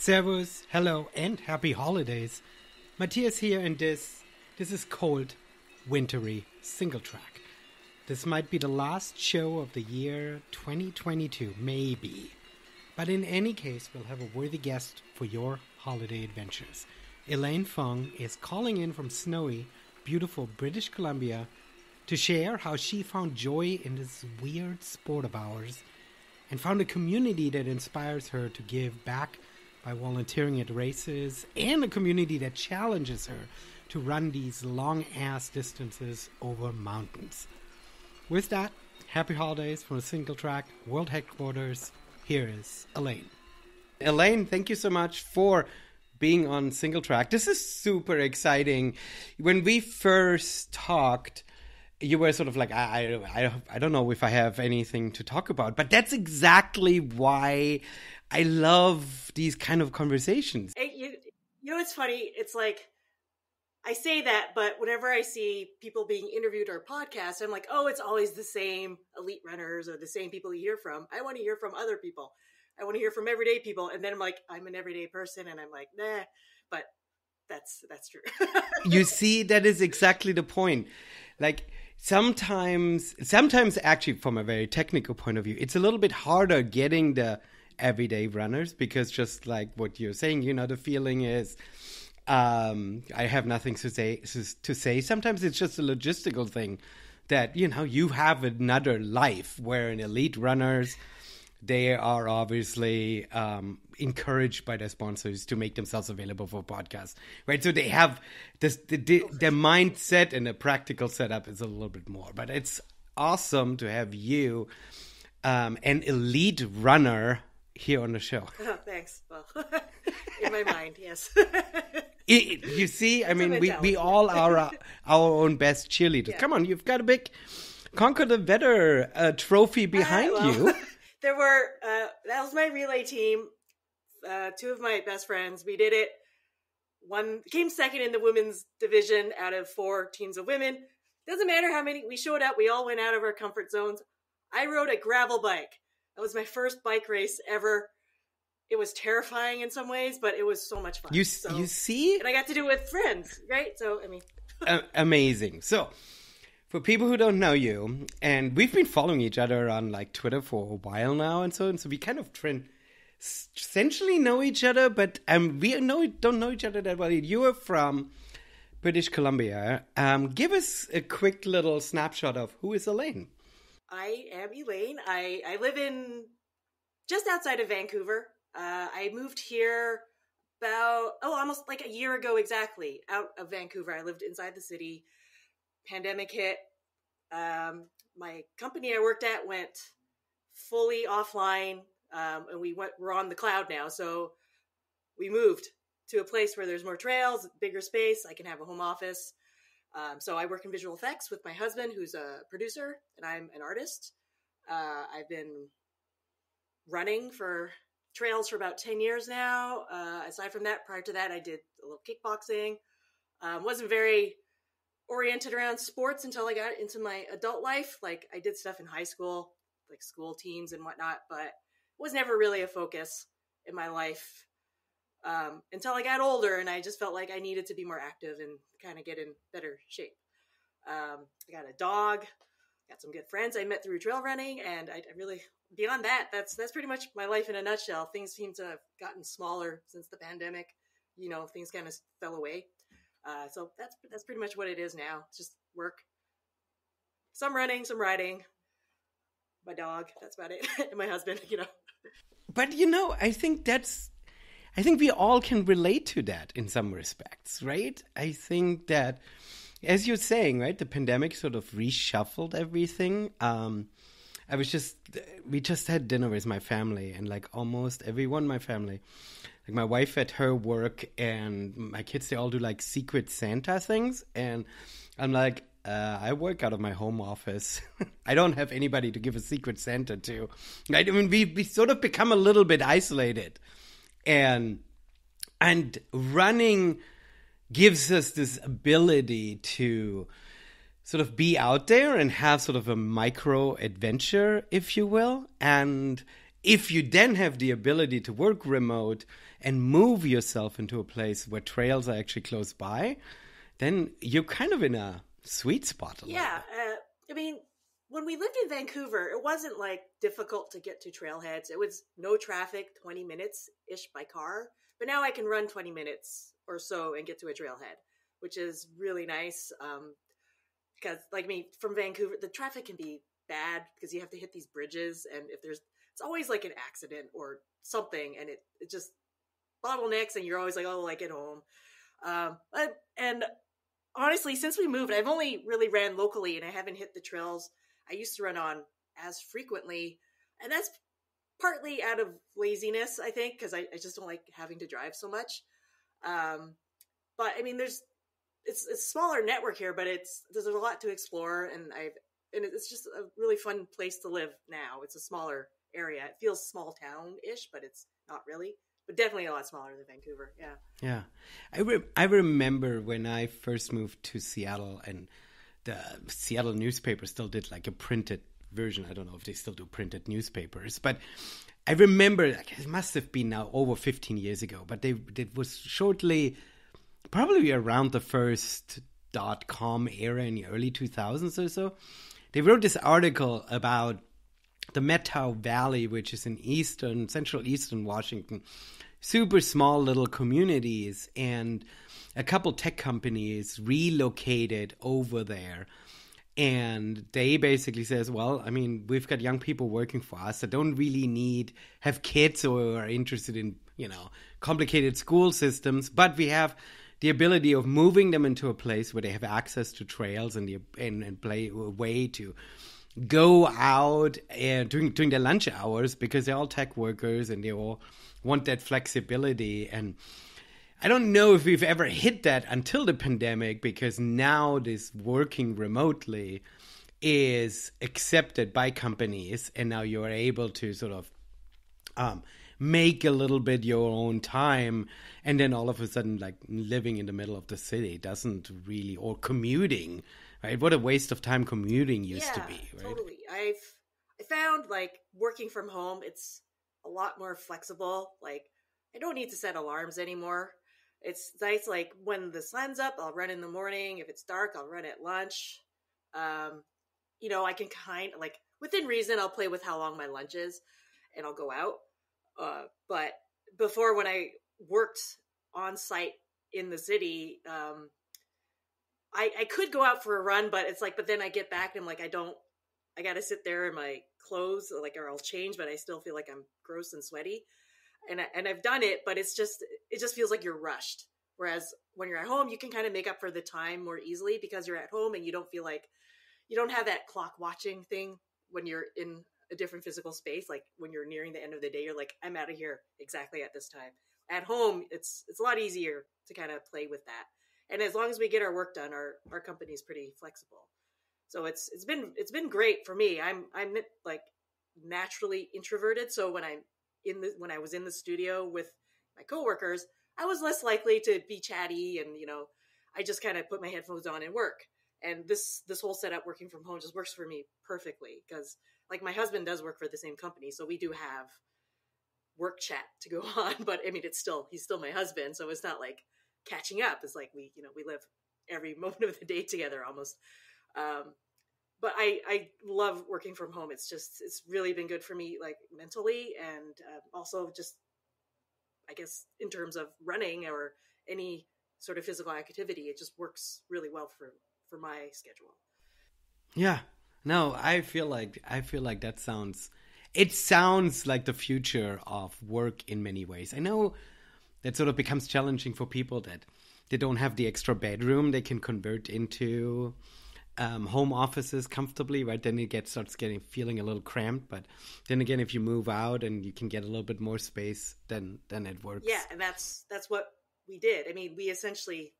Servus, hello, and happy holidays. Matthias here, and this is cold, wintry Singletrack. This might be the last show of the year 2022, maybe. But in any case, we'll have a worthy guest for your holiday adventures. Elaine Fung is calling in from snowy, beautiful British Columbia to share how she found joy in this weird sport of ours and found a community that inspires her to give back by volunteering at races, and a community that challenges her to run these long-ass distances over mountains. With that, happy holidays from the Singletrack World Headquarters. Here is Elaine. Elaine, thank you so much for being on Singletrack. This is super exciting. When we first talked, you were sort of like, I don't know if I have anything to talk about. But that's exactly why I love these kind of conversations. You know, it's funny. It's like, I say that, but whenever I see people being interviewed or podcasts, I'm like, oh, it's always the same elite runners or the same people you hear from. I want to hear from other people. I want to hear from everyday people. And then I'm like, I'm an everyday person. And I'm like, nah, but that's true. You see, that is exactly the point. Like, sometimes actually from a very technical point of view, it's a little bit harder getting the everyday runners, because just like what you're saying, you know, the feeling is I have nothing to say. Sometimes it's just a logistical thing that, you know, you have another life, where in elite runners, they are obviously encouraged by their sponsors to make themselves available for podcasts, right? So they have this, their mindset and the practical setup is a little bit more. But it's awesome to have you, an elite runner, here on the show. Oh, thanks. Well, in my mind, yes. You see, I mean, we all are our own best cheerleaders. Yeah. Come on, you've got a big Conquer the Weather trophy behind you. There were, that was my relay team. Two of my best friends, we did it. One came second in the women's division out of 4 teams of women. Doesn't matter how many, we showed up, we all went out of our comfort zones. I rode a gravel bike. That was my first bike race ever. It was terrifying in some ways, but it was so much fun. You see? And I got to do it with friends, right? So, I mean. Amazing. So, for people who don't know you, and we've been following each other on like Twitter for a while now, and so we kind of essentially know each other, but we don't know each other that well. You are from British Columbia. Give us a quick little snapshot of who is Elaine. I am Elaine. I live in just outside of Vancouver. I moved here about, almost like a year ago exactly, out of Vancouver. I lived inside the city. Pandemic hit. My company I worked at went fully offline, and we're on the cloud now. So we moved to a place where there's more trails, bigger space. I can have a home office. So I work in visual effects with my husband, who's a producer, and I'm an artist. I've been running for trails for about 10 years now. Aside from that, prior to that, I did a little kickboxing. Wasn't very oriented around sports until I got into my adult life. Like, I did stuff in high school, like school teams and whatnot, but it was never really a focus in my life. Until I got older, and I just felt like I needed to be more active and kind of get in better shape. I got a dog, got some good friends I met through trail running, and I really, beyond that, that's pretty much my life in a nutshell. Things seem to have gotten smaller since the pandemic. You know, things kind of fell away. So that's pretty much what it is now. It's just work, some running, some riding, my dog. That's about it, and my husband. You know. But you know, I think we all can relate to that in some respects, right? I think that, as you're saying, right, the pandemic sort of reshuffled everything. We just had dinner with my family, and like almost everyone in my family, like my wife at her work and my kids, they all do like Secret Santa things. And I'm like, I work out of my home office. I don't have anybody to give a Secret Santa to. Right? I mean, we sort of become a little bit isolated. And running gives us this ability to sort of be out there and have sort of a micro adventure, if you will. And if you then have the ability to work remote and move yourself into a place where trails are actually close by, then you're kind of in a sweet spot. Yeah. I mean, when we lived in Vancouver, it wasn't like difficult to get to trailheads. It was no traffic, 20 minutes-ish by car. But now I can run 20 minutes or so and get to a trailhead, which is really nice. Because, like me, from Vancouver, the traffic can be bad because you have to hit these bridges. And if there's, it's always like an accident or something. And it just bottlenecks and you're always like, oh, I get home. And honestly, since we moved, I've only really ran locally and I haven't hit the trails I used to run on as frequently. And that's partly out of laziness, I think, because I just don't like having to drive so much. But I mean, it's a smaller network here, but there's a lot to explore, and it's just a really fun place to live now. It's a smaller area. It feels small town-ish, but it's not really. But definitely a lot smaller than Vancouver. Yeah. Yeah. I remember when I first moved to Seattle, and the Seattle newspaper still did like a printed version. I don't know if they still do printed newspapers, but I remember, like, it must have been now over 15 years ago, but it was shortly, probably around the first .com era in the early 2000s or so. They wrote this article about the Methow Valley, which is in central eastern Washington, super small little communities, and a couple tech companies relocated over there. And they basically says, well, I mean, we've got young people working for us that don't really have kids or are interested in, complicated school systems, but we have the ability of moving them into a place where they have access to trails and play a way to go out during their lunch hours, because they're all tech workers and they all want that flexibility. And I don't know if we've ever hit that until the pandemic, because now this working remotely is accepted by companies, and now you're able to sort of make a little bit your own time, and then all of a sudden, like, living in the middle of the city doesn't really, or commuting, right? What a waste of time commuting used to be, right? Totally. I found, like, working from home, it's a lot more flexible. Like, I don't need to set alarms anymore. It's nice, like, when the sun's up, I'll run in the morning. If it's dark, I'll run at lunch. I can kind of, like, within reason, I'll play with how long my lunch is, and I'll go out. But before, when I worked on site in the city, I could go out for a run, but it's like, but then I get back and I'm like, I got to sit there in my clothes, like, or I'll change, but I still feel like I'm gross and sweaty. And I've done it, but it just feels like you're rushed. Whereas when you're at home, you can kind of make up for the time more easily because you're at home and you don't feel like you don't have that clock watching thing when you're in a different physical space. Like when you're nearing the end of the day, you're like, I'm out of here exactly at this time. At home, it's a lot easier to kind of play with that. And as long as we get our work done, our company is pretty flexible. So it's been great for me. I'm like naturally introverted, so when I was in the studio with my coworkers, I was less likely to be chatty, and I just kind of put my headphones on and work. And this whole setup working from home just works for me perfectly, because, like, my husband does work for the same company, so we do have work chat to go on. But I mean, he's still my husband, so it's not like catching up. It's like we live every moment of the day together almost. But I love working from home. It's really been good for me, like, mentally, and also just, I guess, in terms of running or any sort of physical activity, it just works really well for my schedule. Yeah. No, I feel like that sounds like the future of work in many ways. I know that sort of becomes challenging for people that they don't have the extra bedroom they can convert into home offices comfortably, right? Then it starts feeling a little cramped. But then again, if you move out and you can get a little bit more space, then it works. Yeah, and that's what we did. I mean, we essentially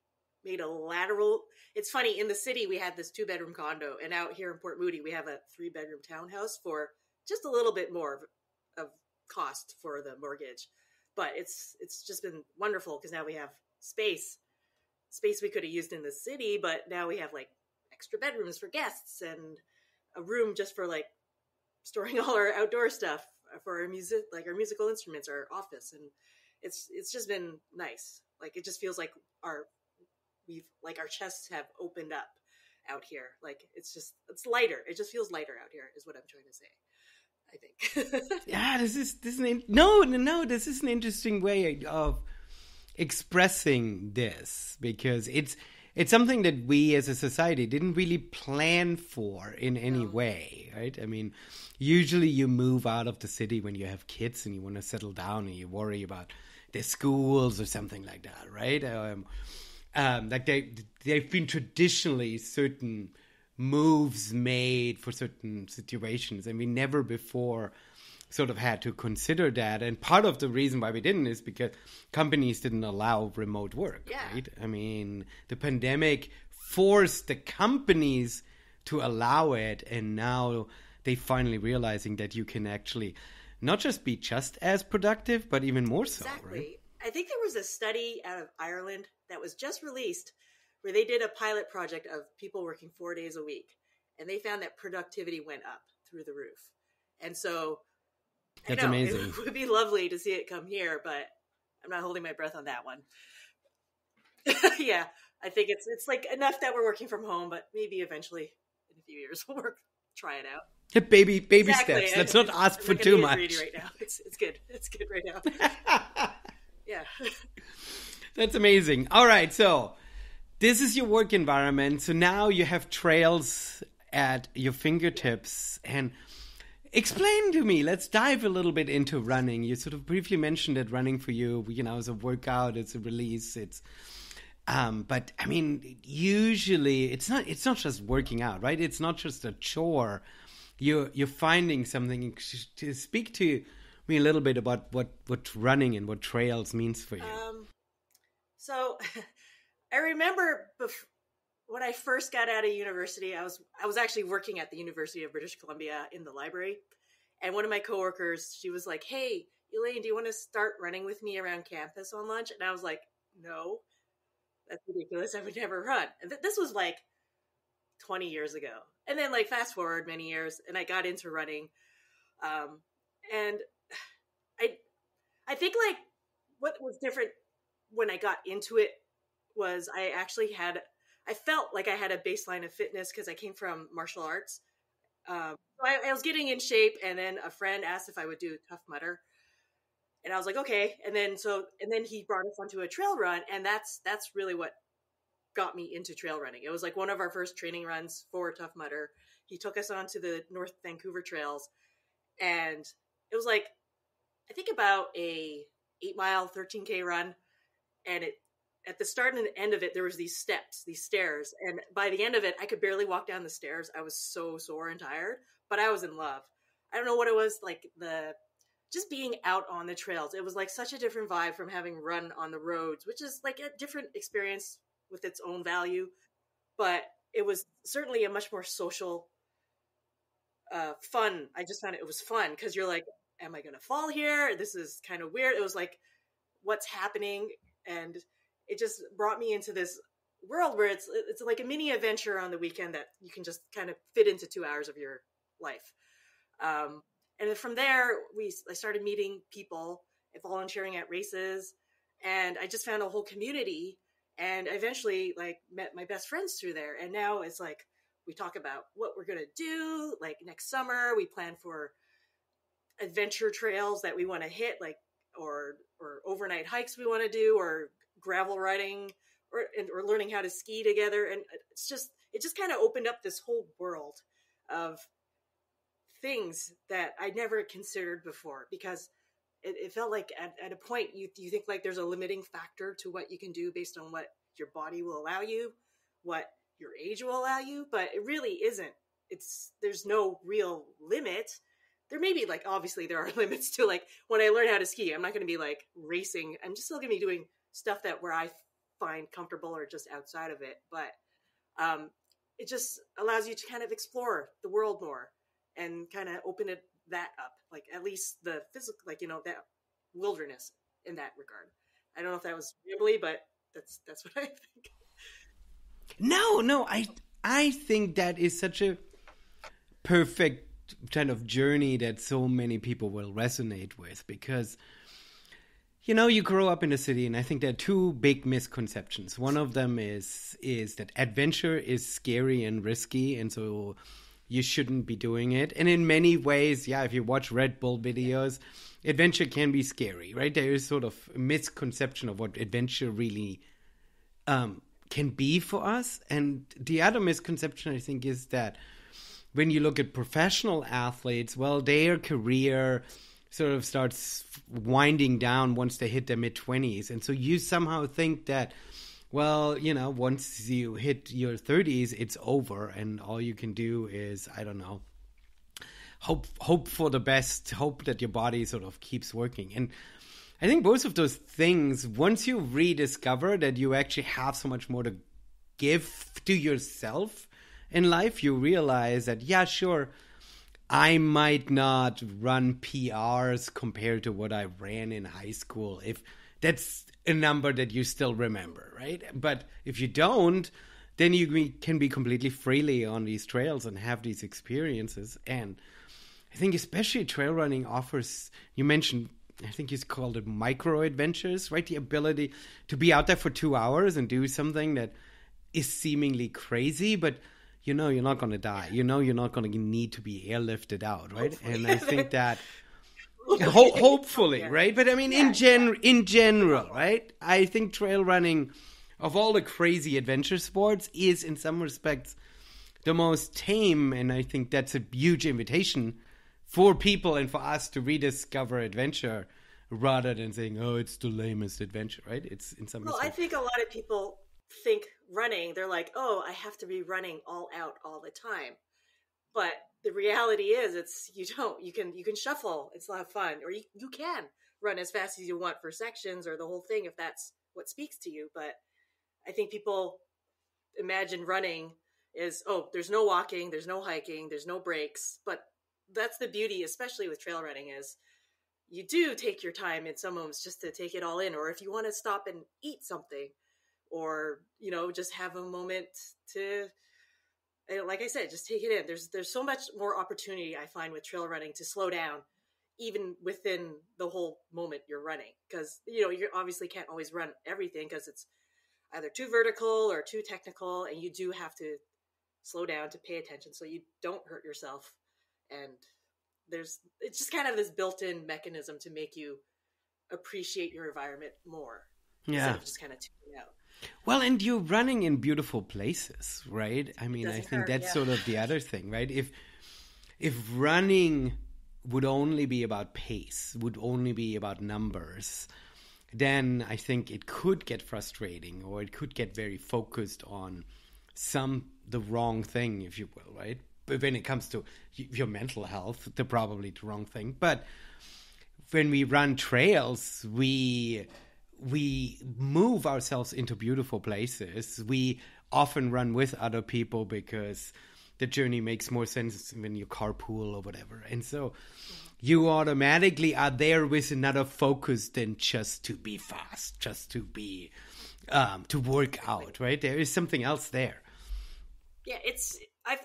made a lateral. It's funny, in the city we had this 2-bedroom condo, and out here in Port Moody we have a 3-bedroom townhouse for just a little bit more of cost for the mortgage. But it's just been wonderful because now we have space we could have used in the city, but now we have, like, extra bedrooms for guests and a room just for, like, storing all our outdoor stuff. for our music, like our musical instruments, our office, and it's just been nice. Like it just feels like our chests have opened up out here. Like it's lighter. It just feels lighter out here, is what I'm trying to say. I think. Yeah, no. This is an interesting way of expressing this, because it's something that we as a society didn't really plan for in any way, right? I mean, usually you move out of the city when you have kids and you want to settle down and you worry about their schools or something like that, right? Like they've been traditionally certain moves made for certain situations, and we never before sort of had to consider that. And part of the reason why we didn't is because companies didn't allow remote work, right? I mean, the pandemic forced the companies to allow it, and now they finally realizing that you can actually not just be just as productive, but even more so, exactly. Right? I think there was a study out of Ireland that was just released where they did a pilot project of people working 4 days a week, and they found that productivity went up through the roof. And so that's amazing. It would be lovely to see it come here, but I'm not holding my breath on that one. Yeah, I think it's like enough that we're working from home, but maybe eventually in a few years we'll try it out. Baby Exactly. steps. Let's not ask I'm for not too be much. greedy right now. It's good. It's good right now. Yeah. That's amazing. All right, so this is your work environment. So now you have trails at your fingertips. And explain to me, let's dive a little bit into running. You sort of briefly mentioned that running for you, is a workout, it's a release, but I mean, usually it's not just working out, right? It's not just a chore. You're finding something. To speak to me a little bit about what running and what trails means for you. So I remember when I first got out of university, I was actually working at the University of British Columbia in the library. And one of my coworkers, she was like, "Hey, Elaine, do you want to start running with me around campus on lunch?" And I was like, "No, that's ridiculous. I would never run." And this was like 20 years ago. And then like fast forward many years, and I got into running. And I think like what was different when I got into it was I felt like I had a baseline of fitness because I came from martial arts. So I was getting in shape, and then a friend asked if I would do Tough Mudder, and I was like, okay. And then he brought us onto a trail run, and that's really what got me into trail running. It was like one of our first training runs for Tough Mudder. He took us onto the North Vancouver trails, and it was like, I think about a 8-mile, 13K run. And at the start and the end of it, there was these stairs. And by the end of it, I could barely walk down the stairs. I was so sore and tired, but I was in love. I don't know what it was, like just being out on the trails. It was like such a different vibe from having run on the roads, which is like a different experience with its own value. But it was certainly a much more social, fun. I just found it was fun because you're like, am I going to fall here? This is kind of weird. It was like, what's happening? And it just brought me into this world where it's like a mini adventure on the weekend that you can just kind of fit into 2 hours of your life. And then from there, I started meeting people and volunteering at races, and I just found a whole community, and I eventually like met my best friends through there. And now it's like, we talk about what we're going to do. Like next summer, we plan for adventure trails that we want to hit, like, or overnight hikes we want to do, or gravel riding, or learning how to ski together. And it just kind of opened up this whole world of things that I never considered before, because it felt like at a point you think like there's a limiting factor to what you can do based on what your body will allow you, what your age will allow you, but it really isn't. There's no real limit. There may be, like, obviously there are limits to, like, when I learn how to ski, I'm not going to be like racing. I'm just still going to be doing stuff where I find comfortable or just outside of it. But it just allows you to kind of explore the world more and kind of open that up, like at least the physical, like, that wilderness in that regard. I don't know if that was rambly, but that's what I think. No, I think that is such a perfect kind of journey that so many people will resonate with, because you know, you grow up in a city, and I think there are two big misconceptions. One of them is that adventure is scary and risky, and so you shouldn't be doing it. And in many ways, yeah, if you watch Red Bull videos, adventure can be scary, right? There is sort of a misconception of what adventure really can be for us. And the other misconception, I think, is that when you look at professional athletes, well, their career sort of starts winding down once they hit their mid-20s. And so you somehow think that, well, you know, once you hit your 30s, it's over, and all you can do is, I don't know, hope for the best, hope that your body sort of keeps working. And I think both of those things, once you rediscover that you actually have so much more to give to yourself in life, you realize that, yeah, sure, I might not run PRs compared to what I ran in high school, if that's a number that you still remember, right? But if you don't, then you can be completely freely on these trails and have these experiences. And I think especially trail running offers, you mentioned, I think you called it micro adventures, right? The ability to be out there for 2 hours and do something that is seemingly crazy, but you know you're not going to die. You know you're not going to need to be airlifted out, right? Hopefully. And I think that hopefully, right? But I mean, in general, right? I think trail running, of all the crazy adventure sports, is in some respects the most tame, and I think that's a huge invitation for people and for us to rediscover adventure rather than saying, oh, it's the lamest adventure, right? It's in some respects. I think a lot of people think running, they're like, oh, I have to be running all out all the time. But the reality is, you can shuffle. It's a lot of fun. Or you can run as fast as you want for sections or the whole thing if that's what speaks to you. But I think people imagine running is, oh, there's no walking, there's no hiking, there's no breaks. But that's the beauty, especially with trail running, is you do take your time in some moments just to take it all in. Or if you want to stop and eat something, or, you know, just have a moment to, like I said, just take it in. There's so much more opportunity, I find, with trail running to slow down, even within the whole moment you're running. Because, you know, you obviously can't always run everything because it's either too vertical or too technical, and you do have to slow down to pay attention so you don't hurt yourself. And it's just kind of this built-in mechanism to make you appreciate your environment more. Instead of just kind of tuning out. Well, and you're running in beautiful places, right? I mean, I think that's sort of the other thing, right? If running would only be about pace, would only be about numbers, then I think it could get frustrating, or it could get very focused on the wrong thing, if you will, right? But when it comes to your mental health, probably the wrong thing. But when we run trails, we move ourselves into beautiful places. We often run with other people because the journey makes more sense when you carpool or whatever. And so you automatically are there with another focus than just to be fast, just to be, to work out, right? There is something else there. Yeah,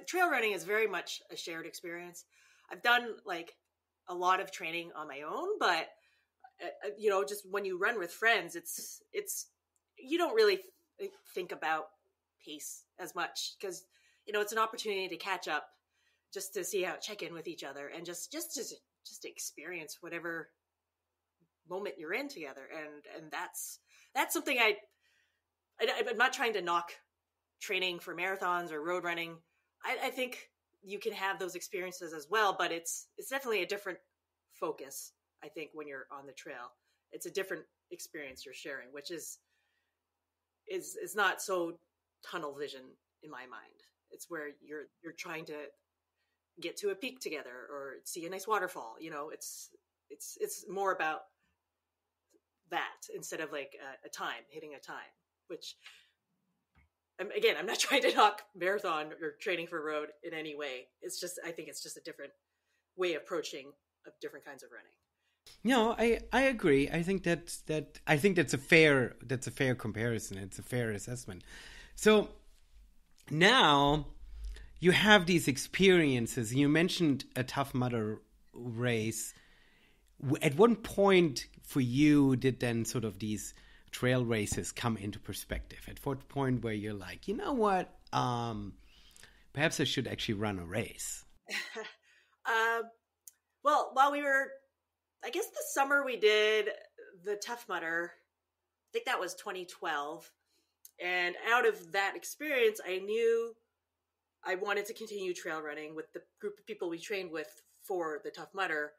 trail running is very much a shared experience. I've done like a lot of training on my own, but you know, just when you run with friends, it's you don't really think about pace as much because, you know, it's an opportunity to catch up, just to check in with each other, and just experience whatever moment you're in together. And that's something I'm not trying to knock training for marathons or road running. I think you can have those experiences as well, but it's definitely a different focus. I think when you're on the trail, it's a different experience you're sharing, which is not so tunnel vision in my mind. It's where you're trying to get to a peak together or see a nice waterfall. You know, it's more about that instead of like hitting a time, which again, I'm not trying to knock marathon or training for road in any way. It's just, I think it's just a different way of approaching different kinds of running. No, I agree. I think that's a fair comparison. It's a fair assessment. So now you have these experiences. You mentioned a Tough Mudder race. At one point for you did then sort of these trail races come into perspective? At what point where you're like, you know what, perhaps I should actually run a race? Well, while we were, I guess the summer we did the Tough Mudder, I think that was 2012. And out of that experience, I knew I wanted to continue trail running with the group of people we trained with for the Tough Mudder.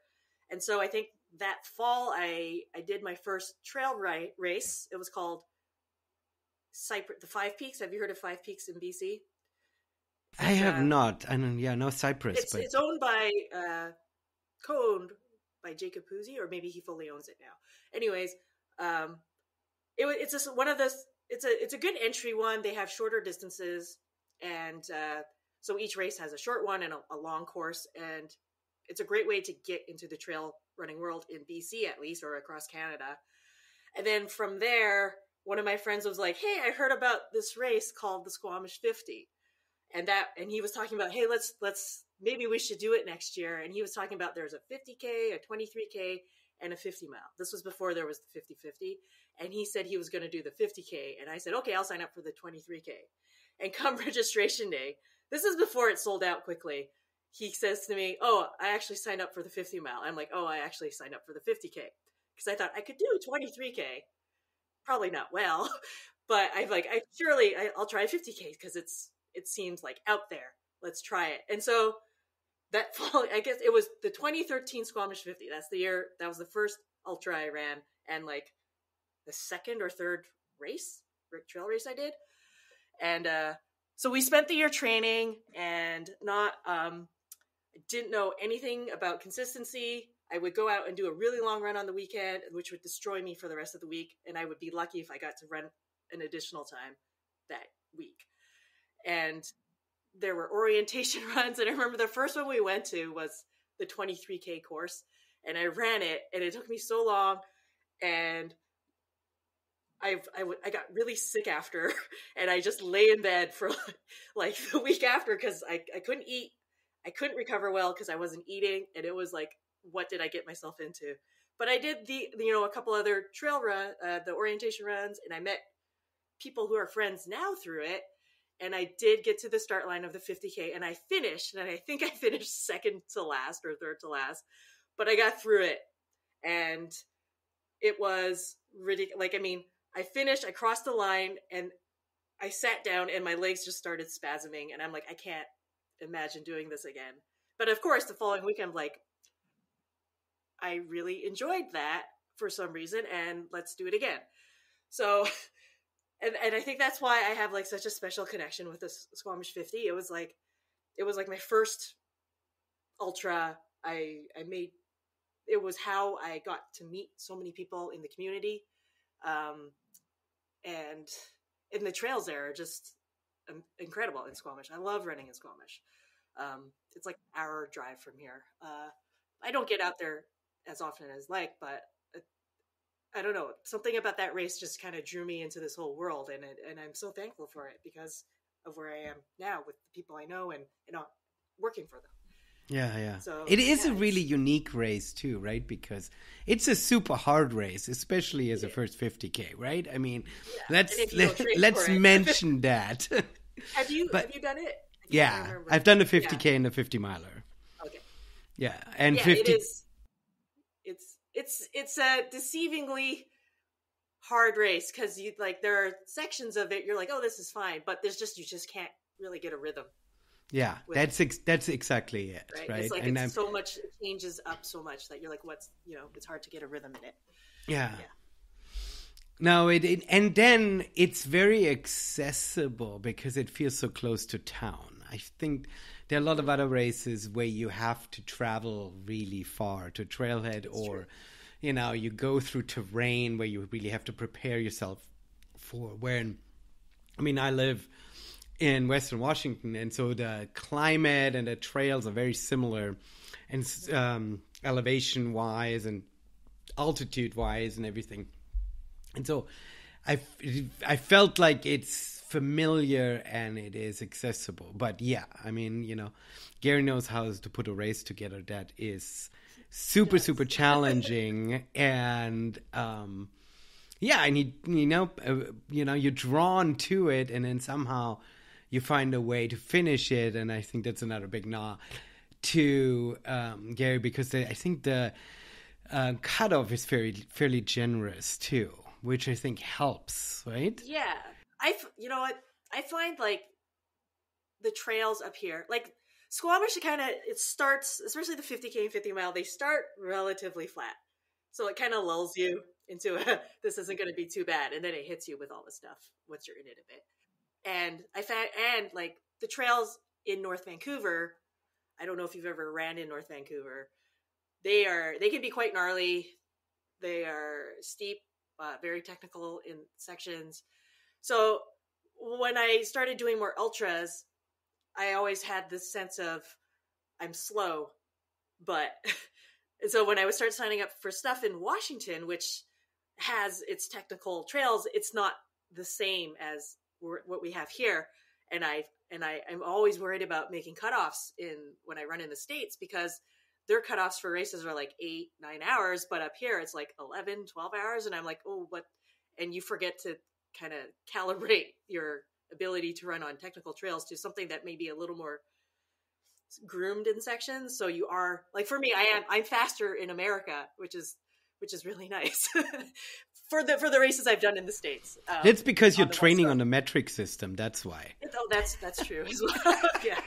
And so I think that fall, I did my first trail race. It was called the Five Peaks. Have you heard of Five Peaks in BC? I have not. I know, no Cypress. It's owned by, co-owned by Jacob Puzzi, or maybe he fully owns it now. Anyways, it's just one of those. It's a good entry one. They have shorter distances, and so each race has a short one and a long course, and it's a great way to get into the trail running world in BC, at least, or across Canada. And then from there, one of my friends was like, "Hey, I heard about this race called the Squamish 50," and he was talking about, "Hey, let's maybe we should do it next year." And he was talking about there's a 50K, a 23K, and a 50 mile. This was before there was the 50-50. And he said he was going to do the 50K. And I said, okay, I'll sign up for the 23K. And come registration day, this is before it sold out quickly. He says to me, "Oh, I actually signed up for the 50 mile." I'm like, "Oh, I actually signed up for the 50K." Because I thought I could do 23K. Probably not well, but I'm like, I'll try 50K because it seems like out there. Let's try it. And so that fall, I guess it was the 2013 Squamish 50. That's the year. That was the first ultra I ran, and like the second or third trail race I did. And so we spent the year training, and didn't know anything about consistency. I would go out and do a really long run on the weekend, which would destroy me for the rest of the week. And I would be lucky if I got to run an additional time that week. And there were orientation runs. And I remember the first one we went to was the 23K course. And I ran it, and it took me so long. And I got really sick after, and I just lay in bed for like the week after because I couldn't eat. I couldn't recover well because I wasn't eating, and it was like, what did I get myself into? But I did a couple other trail the orientation runs, and I met people who are friends now through it. And I did get to the start line of the 50K, and I finished, and I think I finished second to last or third to last, but I got through it, and it was ridiculous. Like, I mean, I finished, I crossed the line, and I sat down, and my legs just started spasming, and I'm like, I can't imagine doing this again. But of course, the following week, I'm like, I really enjoyed that for some reason, and let's do it again. So, and I think that's why I have like such a special connection with this Squamish 50. It was like my first ultra I made. It was how I got to meet so many people in the community. And the trails there are just incredible in Squamish. I love running in Squamish. It's like an hour drive from here. I don't get out there as often as but I don't know. Something about that race just kind of drew me into this whole world, and I'm so thankful for it because of where I am now with the people I know and working for them. Yeah. So it is a really unique race too, right? Because it's a super hard race, especially as a first 50K, right? I mean, let's mention that. Have you done it? Yeah, I've done the 50K and the 50 miler. Okay. Yeah, and 50. It is. It's a deceivingly hard race because there are sections of it you're like, oh, this is fine, but you just can't really get a rhythm. Yeah, that's exactly it, right? It's like it changes up so much that you're like, it's hard to get a rhythm in it. Yeah. No, and then it's very accessible because it feels so close to town. I think there are a lot of other races where you have to travel really far to trailhead, or you go through terrain where you really have to prepare yourself for. I live in Western Washington, and so the climate and the trails are very similar, and elevation wise and altitude wise and everything. And so I felt like it's familiar and it is accessible. But yeah, I mean, Gary knows how to put a race together that is super, super challenging. And yeah, and you're drawn to it, and then somehow you find a way to finish it. And I think that's another big nod to Gary, because I think the cutoff is fairly generous too, which I think helps, right? Yeah. You know what? I find like the trails up here, like Squamish, it starts, especially the 50K and 50 mile, they start relatively flat. So it kind of lulls you into this isn't going to be too bad. And then it hits you with all the stuff once you're in it a bit. And and like the trails in North Vancouver, I don't know if you've ever ran in North Vancouver. They can be quite gnarly. They are steep, very technical in sections. So when I started doing more ultras, I always had this sense of I'm slow, but so when I would start signing up for stuff in Washington, which has its technical trails, it's not the same as what we have here. And I'm always worried about making cutoffs when I run in the States, because their cutoffs for races are like 8-9 hours, but up here it's like 11-12 hours. And I'm like, oh, what? And you forget to kind of calibrate your ability to run on technical trails to something that may be a little more groomed in sections. So you are like, for me, I'm faster in America, which is really nice for the races I've done in the States. It's because you're training on the metric system. That's why. That's true as well. Yeah.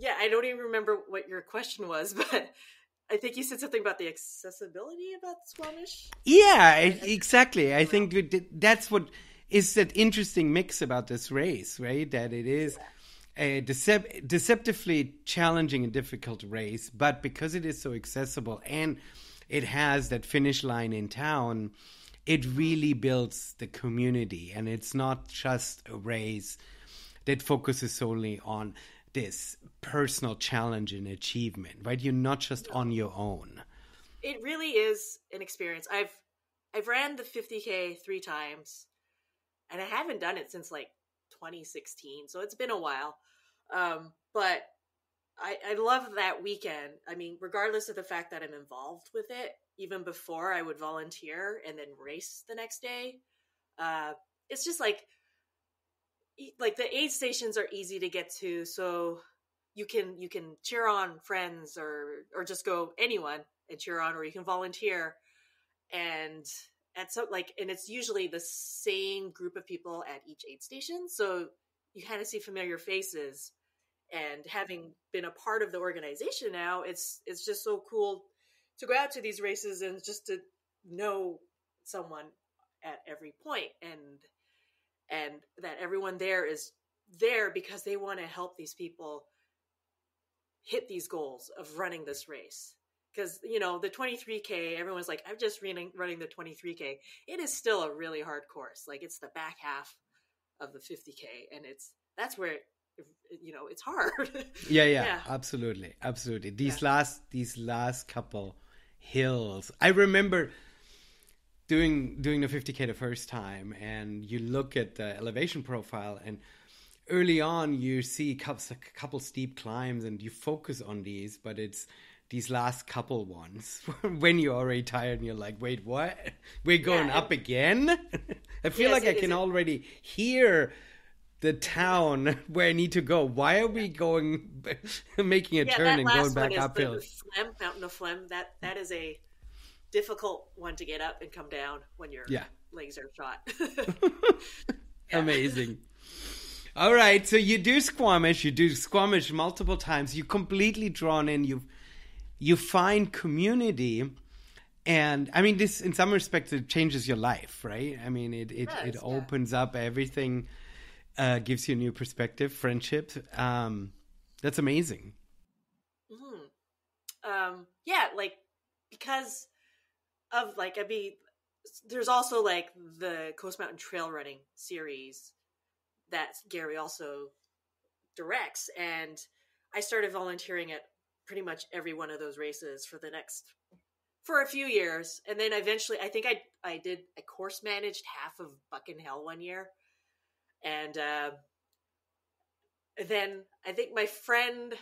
Yeah, I don't even remember what your question was, but I think you said something about the accessibility about Squamish. Yeah, exactly. I think that's what is that interesting mix about this race, right? That it is a deceptively challenging and difficult race, but because it is so accessible and it has that finish line in town, it really builds the community. And it's not just a race that focuses solely on this personal challenge and achievement, right? You're not just on your own. It really is an experience. I've ran the 50K 3 times, and I haven't done it since like 2016, so it's been a while. But I love that weekend. I mean, regardless of the fact that I'm involved with it, even before I would volunteer and then race the next day, it's just like the aid stations are easy to get to, so you can cheer on friends or just go anyone and cheer on, or you can volunteer, and it's usually the same group of people at each aid station, so you kind of see familiar faces. And having been a part of the organization now, it's just so cool to go out to these races and just to know someone at every point, and that everyone there is there because they want to help these people hit these goals of running this race. Because, the 23K, everyone's like, I'm just running the 23K. It is still a really hard course. Like, it's the back half of the 50K, and that's where it's hard. Yeah, absolutely. These last couple hills, I remember doing the 50K the first time, and you look at the elevation profile, and early on you see a couple steep climbs, and you focus on these, but it's these last couple ones when you're already tired and you're like, wait, what? We're going up again? I feel like I can already hear the town where I need to go. Why are we making a turn and going back uphill? The Mountain of Phlegm. That is a difficult one to get up and come down when your legs are shot. Amazing. All right, so you do Squamish multiple times. You're completely drawn in. You find community, and I mean, this in some respects it changes your life, right? I mean, it opens up everything. Gives you a new perspective, friendship. That's amazing. Mm-hmm. Because of there's also the Coast Mountain Trail Running series that Gary also directs, and I started volunteering at pretty much every one of those races for for a few years, and then eventually, I think I did a course managed half of Buck in Hell one year, and then I think my friend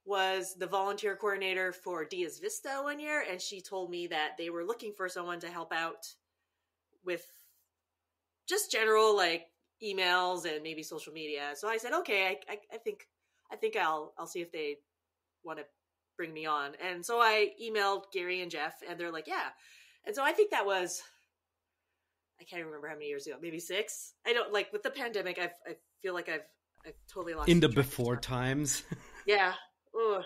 was the volunteer coordinator for Diaz Vista one year, and she told me that they were looking for someone to help out with just general like emails and maybe social media. So I said, okay, I think I'll see if they want to bring me on. And so I emailed Gary and Jeff, and they're like, yeah. And so I think that was, I can't remember how many years ago, maybe 6. I don't like with the pandemic. I feel like I've totally lost in the before times. Yeah. Ugh.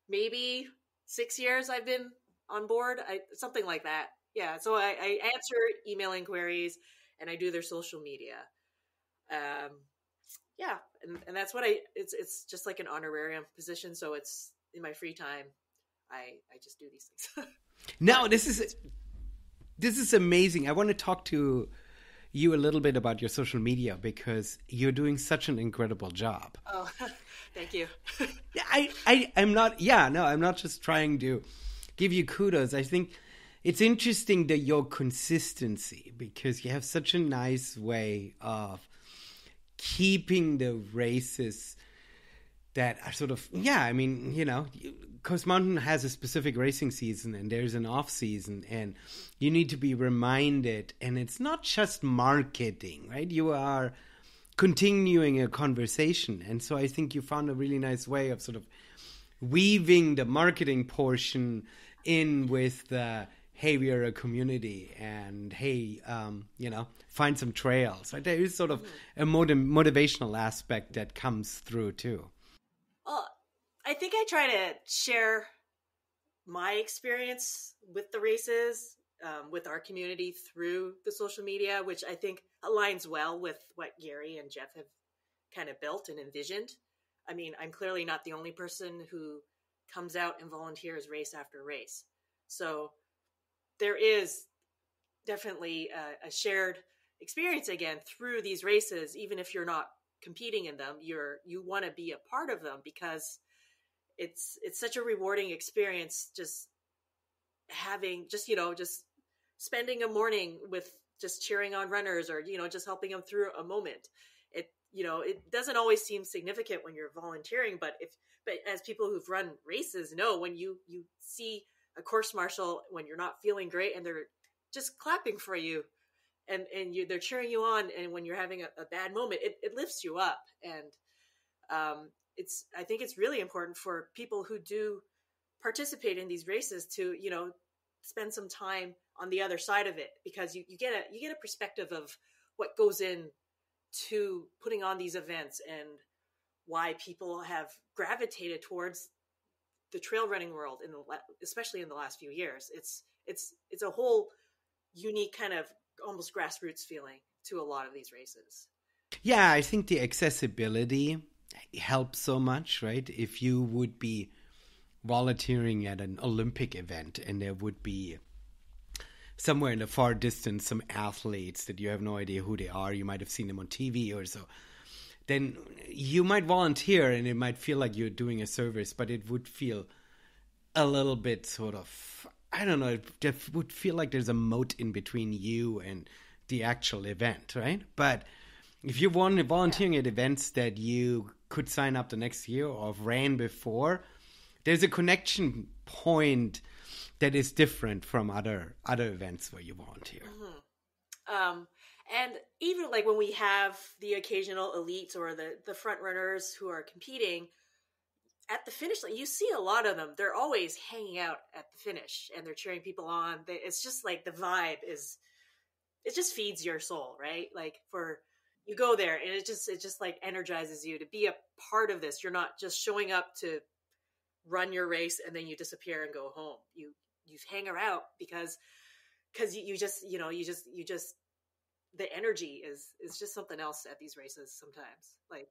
Maybe 6 years I've been on board. Something like that. Yeah. So I answer email inquiries and I do their social media. Yeah. And that's what it's just like an honorarium position. So it's in my free time. I just do these things. No, this is amazing. I want to talk to you a little bit about your social media because you're doing such an incredible job. Oh, thank you. I'm not just trying to give you kudos. I think it's interesting that your consistency, because you have such a nice way of keeping the races that are sort of, Coast Mountain has a specific racing season and there's an off season and you need to be reminded, and it's not just marketing, right? You are continuing a conversation. And so I think you found a really nice way of sort of weaving the marketing portion in with the, hey, we are a community and hey, find some trails. Right? There is sort of a motivational aspect that comes through too. Well, I think I try to share my experience with the races, with our community through the social media, which I think aligns well with what Gary and Jeff have kind of built and envisioned. I mean, I'm clearly not the only person who comes out and volunteers race after race. So there is definitely a shared experience again through these races, even if you're not competing in them, you want to be a part of them because it's such a rewarding experience just spending a morning with just cheering on runners or just helping them through a moment. It doesn't always seem significant when you're volunteering, but as people who've run races know, when you see a course marshal when you're not feeling great and they're just clapping for you and they're cheering you on, and when you're having a bad moment, it lifts you up. And I think it's really important for people who do participate in these races to spend some time on the other side of it, because you get a perspective of what goes in to putting on these events and why people have gravitated towards the trail running world especially in the last few years. It's a whole unique kind of almost grassroots feeling to a lot of these races. Yeah, I think the accessibility helps so much, right? If you would be volunteering at an Olympic event and there would be somewhere in the far distance some athletes that you have no idea who they are, you might have seen them on TV or so, then you might volunteer and it might feel like you're doing a service, but it would feel a little bit sort of, I don't know, it would feel like there's a moat in between you and the actual event, right? But if you want volunteering at events that you could sign up the next year or ran before, there's a connection point that is different from other events where you volunteer. Mm-hmm. And even like when we have the occasional elites or the front runners who are competing at the finish line, you see a lot of them. They're always hanging out at the finish and they're cheering people on. It's just like the vibe it just feeds your soul, right? Like you go there and it just like energizes you to be a part of this. You're not just showing up to run your race and then you disappear and go home. You hang around because you just the energy is just something else at these races sometimes. Like,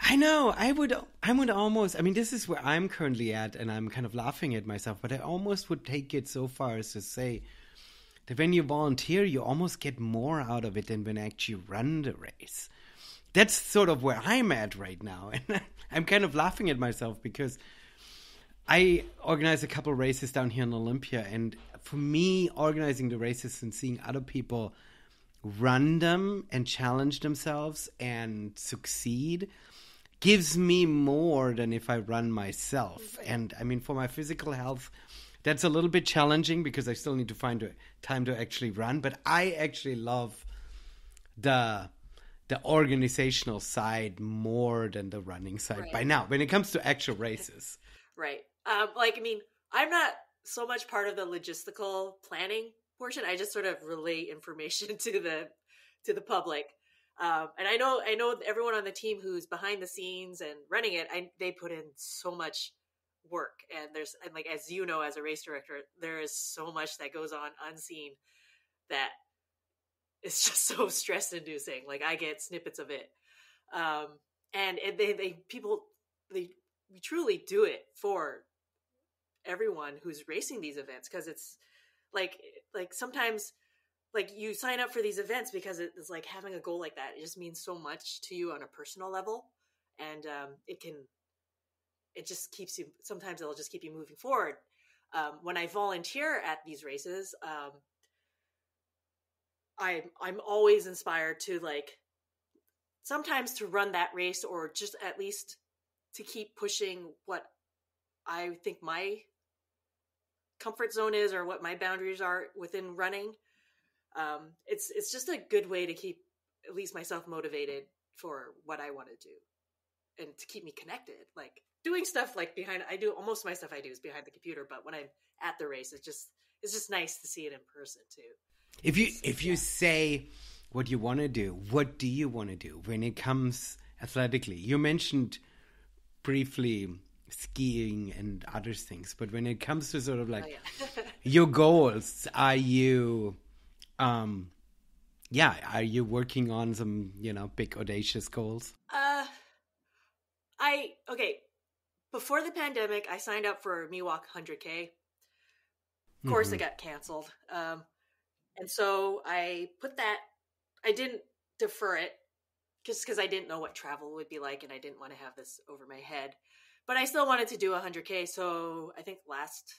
I know I would almost, I mean, this is where I'm currently at and I'm kind of laughing at myself, but I almost would take it so far as to say that when you volunteer, you almost get more out of it than when you actually run the race. That's sort of where I'm at right now. And I'm kind of laughing at myself because I organize a couple races down here in Olympia, and for me, organizing the races and seeing other people run them and challenge themselves and succeed gives me more than if I run myself. And I mean, for my physical health, that's a little bit challenging because I still need to find a time to actually run. But I actually love the organizational side more than the running side by now when it comes to actual races. Right. Like, I mean, I'm not so much part of the logistical planning portion. I just sort of relay information to the public. And I know everyone on the team who's behind the scenes and running it, they put in so much work. And like, as you know, as a race director, there is so much that goes on unseen that it's just so stress inducing. Like, I get snippets of it. And we truly do it for everyone who's racing these events. Cause it's like sometimes, like, you sign up for these events because it's like having a goal like that. It just means so much to you on a personal level. And, it just keeps you, sometimes it'll just keep you moving forward. When I volunteer at these races, I'm always inspired to, like, sometimes to run that race, or just at least to keep pushing what I think my comfort zone is, or what my boundaries are within running. It's just a good way to keep at least myself motivated for what I want to do, and to keep me connected. Like, doing stuff like most of my stuff I do is behind the computer, but when I'm at the race, it's just nice to see it in person too. If you say what you want to do, what do you want to do when it comes athletically? You mentioned briefly skiing and other things, but when it comes to sort of like your goals, are you working on some, big audacious goals? Before the pandemic, I signed up for Miwok 100K. Of course, it got canceled. And so I didn't defer it just because I didn't know what travel would be like, and I didn't want to have this over my head. But I still wanted to do 100K. So I think last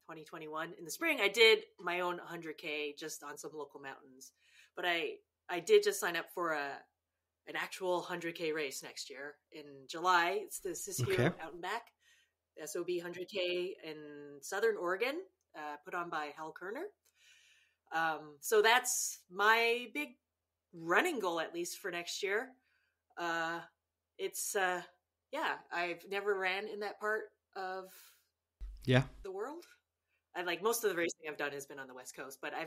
2021 in the spring, I did my own 100K just on some local mountains. But I did just sign up for an actual 100K race next year in July. It's the Siskiyou Out and Back, SOB 100K in Southern Oregon, put on by Hal Kerner. So that's my big running goal, at least for next year. I've never ran in that part of the world. Most of the racing I've done has been on the West Coast, but I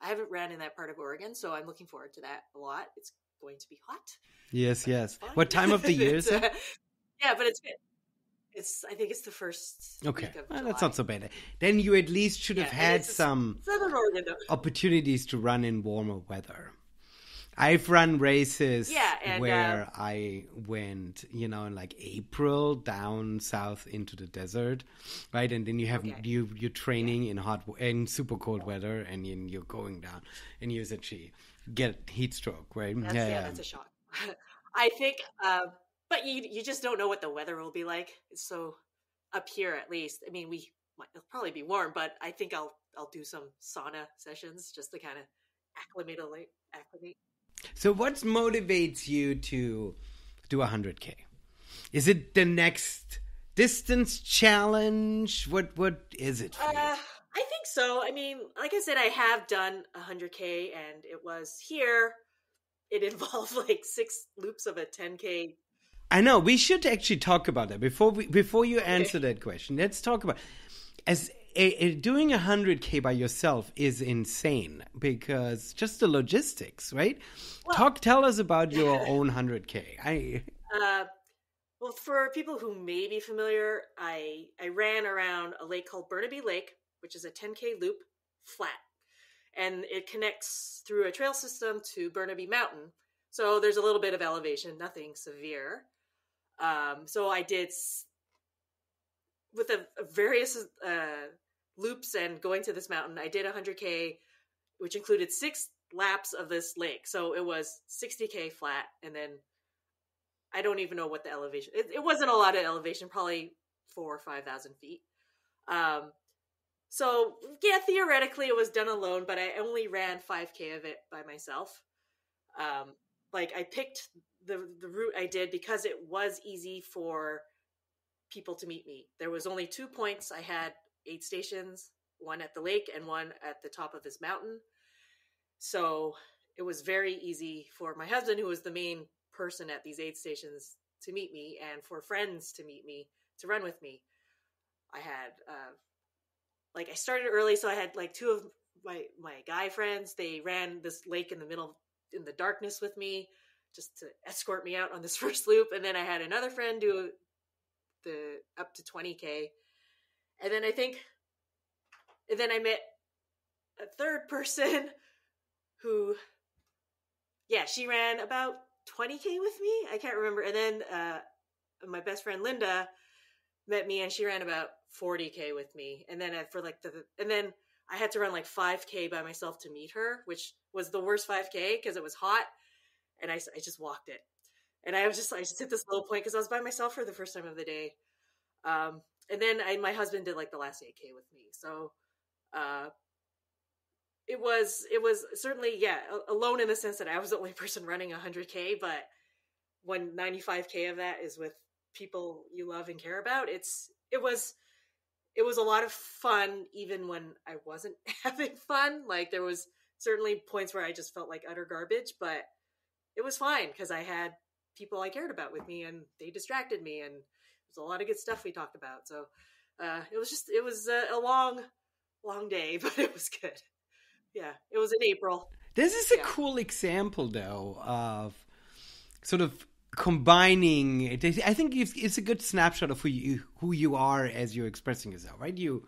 haven't ran in that part of Oregon, so I'm looking forward to that a lot. It's going to be hot. Yes. What time of the year is it? Yeah, but it's good. I think it's the first week of July. That's not so bad. Then you at least should have had some opportunities to run in warmer weather. I've run races where I went, in like April down south into the desert, right? And then you have you're training in super cold weather, and you're going down, and you essentially get heat stroke, right? That's a shock. I think, but you just don't know what the weather will be like. So up here, at least, I mean, it'll probably be warm, but I think I'll do some sauna sessions just to kind of acclimate. So what motivates you to do 100K? Is it the next distance challenge? What is it for you? I think so. I mean, like I said, I have done 100K, and it was here. It involved like 6 loops of a 10K. I know. We should actually talk about that before you answer that question. Let's talk about doing 100K by yourself is insane, because just the logistics, right? Well, tell us about your own 100K. Well, for people who may be familiar, I ran around a lake called Burnaby Lake, which is a 10K loop flat, and it connects through a trail system to Burnaby Mountain. So there's a little bit of elevation, nothing severe. So I did with various loops and going to this mountain. I did 100K, which included 6 laps of this lake. So it was 60K flat, and then I don't even know what the elevation. It wasn't a lot of elevation, probably 4,000 or 5,000 feet. So yeah, theoretically it was done alone, but I only ran 5K of it by myself. Like I picked the route I did because it was easy for people to meet me. There was only 2 points. I had aid stations, one at the lake and one at the top of this mountain. So it was very easy for my husband, who was the main person at these aid stations, to meet me, and for friends to meet me, to run with me. I had, I started early, so I had like 2 of my guy friends. They ran this lake in the middle, in the darkness with me, just to escort me out on this first loop. And then I had another friend do the up to 20K. And then I met a third person who, yeah, she ran about 20K with me. I can't remember. And then my best friend Linda met me, and she ran about 40K with me. And then and then I had to run like 5K by myself to meet her, which was the worst 5K because it was hot, and I just walked it. And I just hit this low point because I was by myself for the first time of the day. And then my husband did like the last 8K with me. So it was certainly, yeah, alone in the sense that I was the only person running 100K, but when 95K of that is with people you love and care about, it was a lot of fun, even when I wasn't having fun. Like there was certainly points where I just felt like utter garbage, but it was fine because I had people I cared about with me, and they distracted me, and there's a lot of good stuff we talked about. So it was a long day, but it was good. Yeah, it was in April. This is a cool example, though, of sort of combining. I think it's a good snapshot of who you are as you're expressing yourself, right? You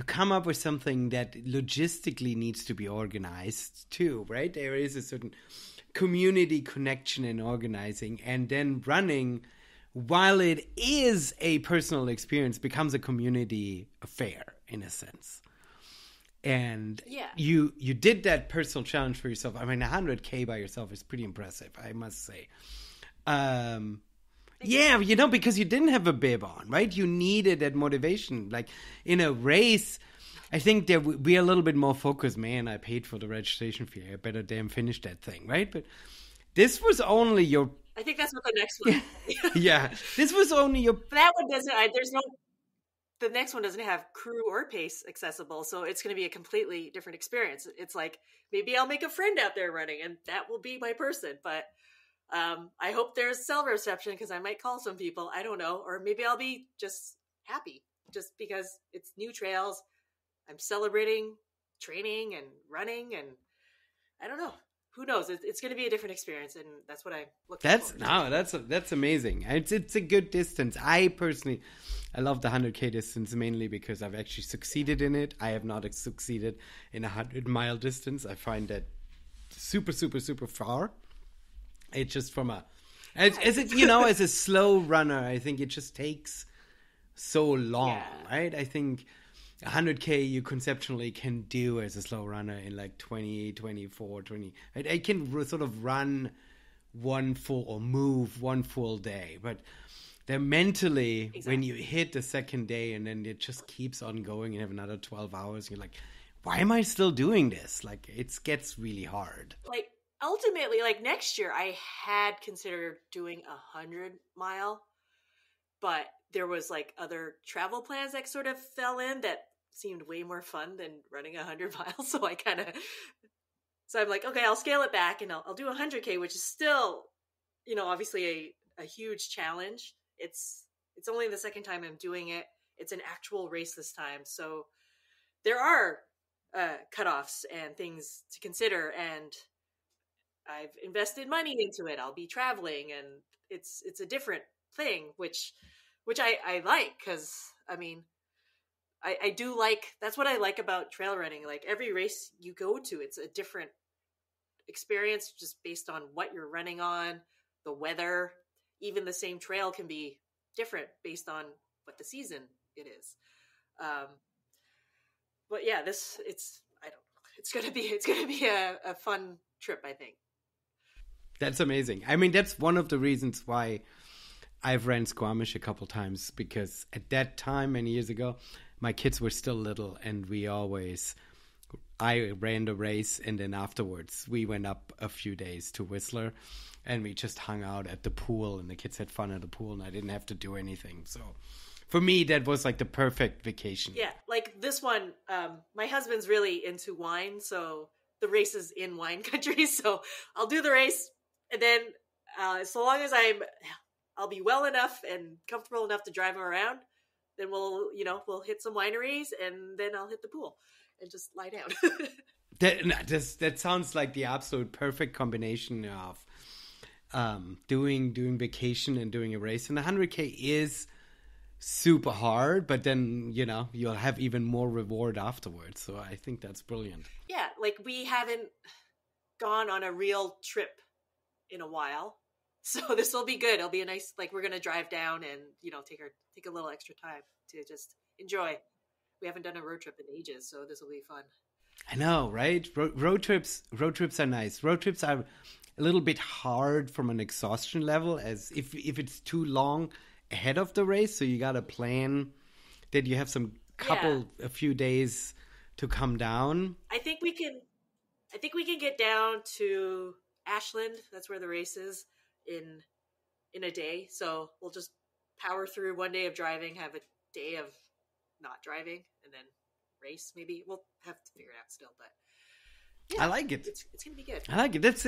come up with something that logistically needs to be organized too, right? There is a certain community connection in organizing, and then running, while it is a personal experience, becomes a community affair in a sense. And you did that personal challenge for yourself. I mean, 100K by yourself is pretty impressive, I must say. Yeah, because you didn't have a bib on, right? You needed that motivation. Like in a race, I think that we're a little bit more focused. Man, I paid for the registration fee. I better damn finish that thing, right? But this was only your... I think that's what the next one... Yeah, this was only your... That one doesn't... The next one doesn't have crew or pace accessible, so it's going to be a completely different experience. It's like, maybe I'll make a friend out there running, and that will be my person. But I hope there's cell reception, because I might call some people. I don't know. Or maybe I'll be just happy, just because it's new trails. I'm celebrating training and running, and I don't know. Who knows? It's going to be a different experience, and that's what I look for. That's amazing. It's a good distance. I love the 100K distance mainly because I've actually succeeded in it. I have not succeeded in a 100-mile distance. I find that super, super, super far. It's just as a slow runner, I think it just takes so long, right? I think 100K you conceptually can do as a slow runner in like 20, 24, 20. Right? I can sort of run move one full day, but then mentally, when you hit the second day and then it just keeps on going and have another 12 hours, you're like, why am I still doing this? Like, it gets really hard. Like, ultimately, like next year, I had considered doing 100-mile, but there was like other travel plans that sort of fell in that seemed way more fun than running 100 miles. So I'm like, okay, I'll scale it back and I'll do 100K, which is still, obviously a huge challenge. It's only the second time I'm doing it. It's an actual race this time. So there are cutoffs and things to consider, and I've invested money into it. I'll be traveling, and it's a different thing, which I like, because I do like, that's what I like about trail running. Like every race you go to, it's a different experience just based on what you're running on, the weather. Even the same trail can be different based on what the season it is. But yeah, it's going to be a fun trip, I think. That's amazing. I mean, that's one of the reasons why I've ran Squamish a couple times because at that time, many years ago, my kids were still little, and I ran the race, and then afterwards we went up a few days to Whistler, and we just hung out at the pool, and the kids had fun at the pool, and I didn't have to do anything. So for me, that was like the perfect vacation. Yeah, like this one, my husband's really into wine, so the race is in wine country, so I'll do the race, and then so long as I'll be well enough and comfortable enough to drive him around, then we'll hit some wineries, and then I'll hit the pool and just lie down. That sounds like the absolute perfect combination of doing vacation and doing a race. And the 100K is super hard, but then you'll have even more reward afterwards. So I think that's brilliant. Yeah, like we haven't gone on a real trip in a while, so this will be good. It'll be a nice, like, we're gonna drive down and take a little extra time to just enjoy. We haven't done a road trip in ages, so this will be fun. I know, right? Road trips are nice. Road trips are a little bit hard from an exhaustion level, as if it's too long ahead of the race, so you got to plan that you have a few days to come down. I think we can get down to Ashland. That's where the race is in a day. So we'll just power through one day of driving, have a day of not driving, and then race. Maybe we'll have to figure it out still, but yeah, I like it. It's gonna be good. I like it. That's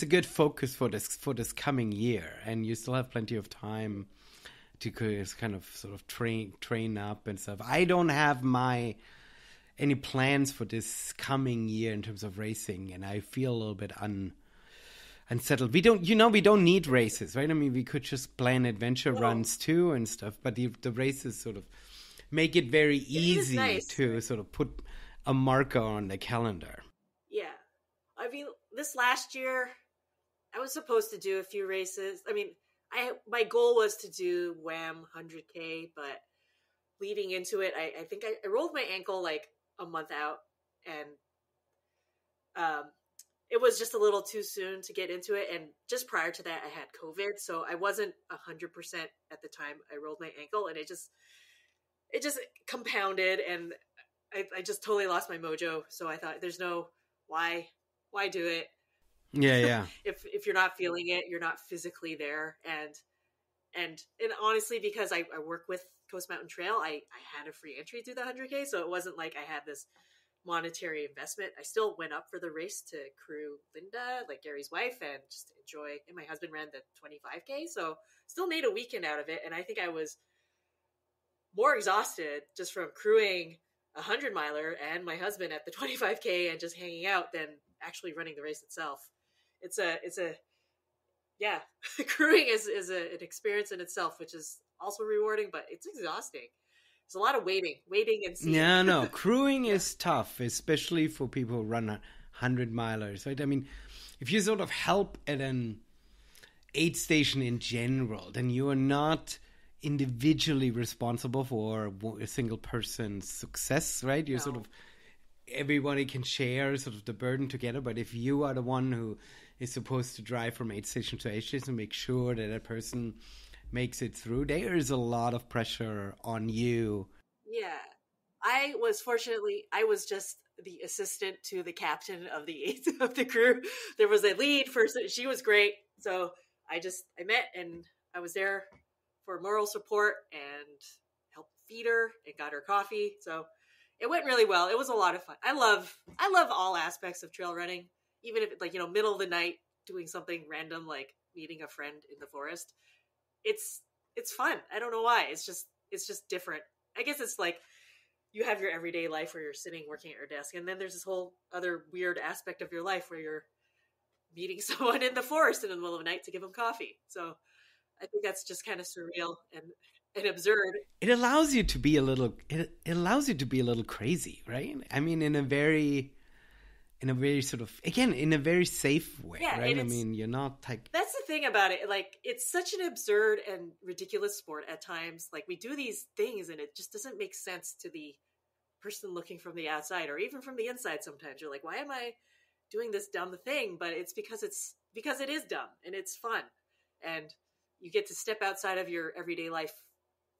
a good focus for this coming year, and you still have plenty of time to kind of sort of train up and stuff. I don't have any plans for this coming year in terms of racing, and I feel a little bit unsettled. We don't need races, right? I mean, we could just plan adventure runs too and stuff, but the races sort of make it very easy to sort of put a marker on the calendar. Yeah. I mean, this last year, I was supposed to do a few races. I mean, my goal was to do WHAM 100K, but leading into it, I think I rolled my ankle like a month out, and it was just a little too soon to get into it. And just prior to that, I had COVID, so I wasn't 100% at the time I rolled my ankle, and it just compounded, and I just totally lost my mojo. So I thought, there's no why do it? Yeah. if you're not feeling it, you're not physically there. And honestly, because I work with Coast Mountain Trail, I had a free entry through the 100K, so it wasn't like I had this monetary investment. I still went up for the race to crew Linda, like Gary's wife, and just enjoy. And my husband ran the 25K, so still made a weekend out of it. And I think I was more exhausted just from crewing a 100-miler and my husband at the 25K and just hanging out than actually running the race itself. Crewing is an experience in itself, which is also rewarding, but it's exhausting. There's a lot of waiting and seeing. Yeah, no, crewing is tough, especially for people who run 100-milers, right? I mean, if you sort of help at an aid station in general, then you are not individually responsible for a single person's success, right? You're sort of, everybody can share sort of the burden together, but if you are the one who is supposed to drive from aid station to aid station and make sure that person makes it through, there is a lot of pressure on you. Yeah. I was just the assistant to the captain of the crew. There was a lead person. She was great. So I met, and I was there for moral support and helped feed her and got her coffee. So it went really well. It was a lot of fun. I love all aspects of trail running, even if it's middle of the night doing something random, like meeting a friend in the forest. It's fun. I don't know why. It's just different. I guess it's like you have your everyday life where you're sitting working at your desk, and then there's this whole other weird aspect of your life where you're meeting someone in the forest in the middle of the night to give them coffee. So I think that's just kind of surreal and absurd. It allows you to be a little crazy, right? I mean, in a very sort of, again, in a very safe way, right? I mean, you're not like... That's the thing about it. Like, it's such an absurd and ridiculous sport at times. Like, we do these things and it just doesn't make sense to the person looking from the outside or even from the inside sometimes. You're like, why am I doing this dumb thing? But it's because it is dumb and it's fun. and you get to step outside of your everyday life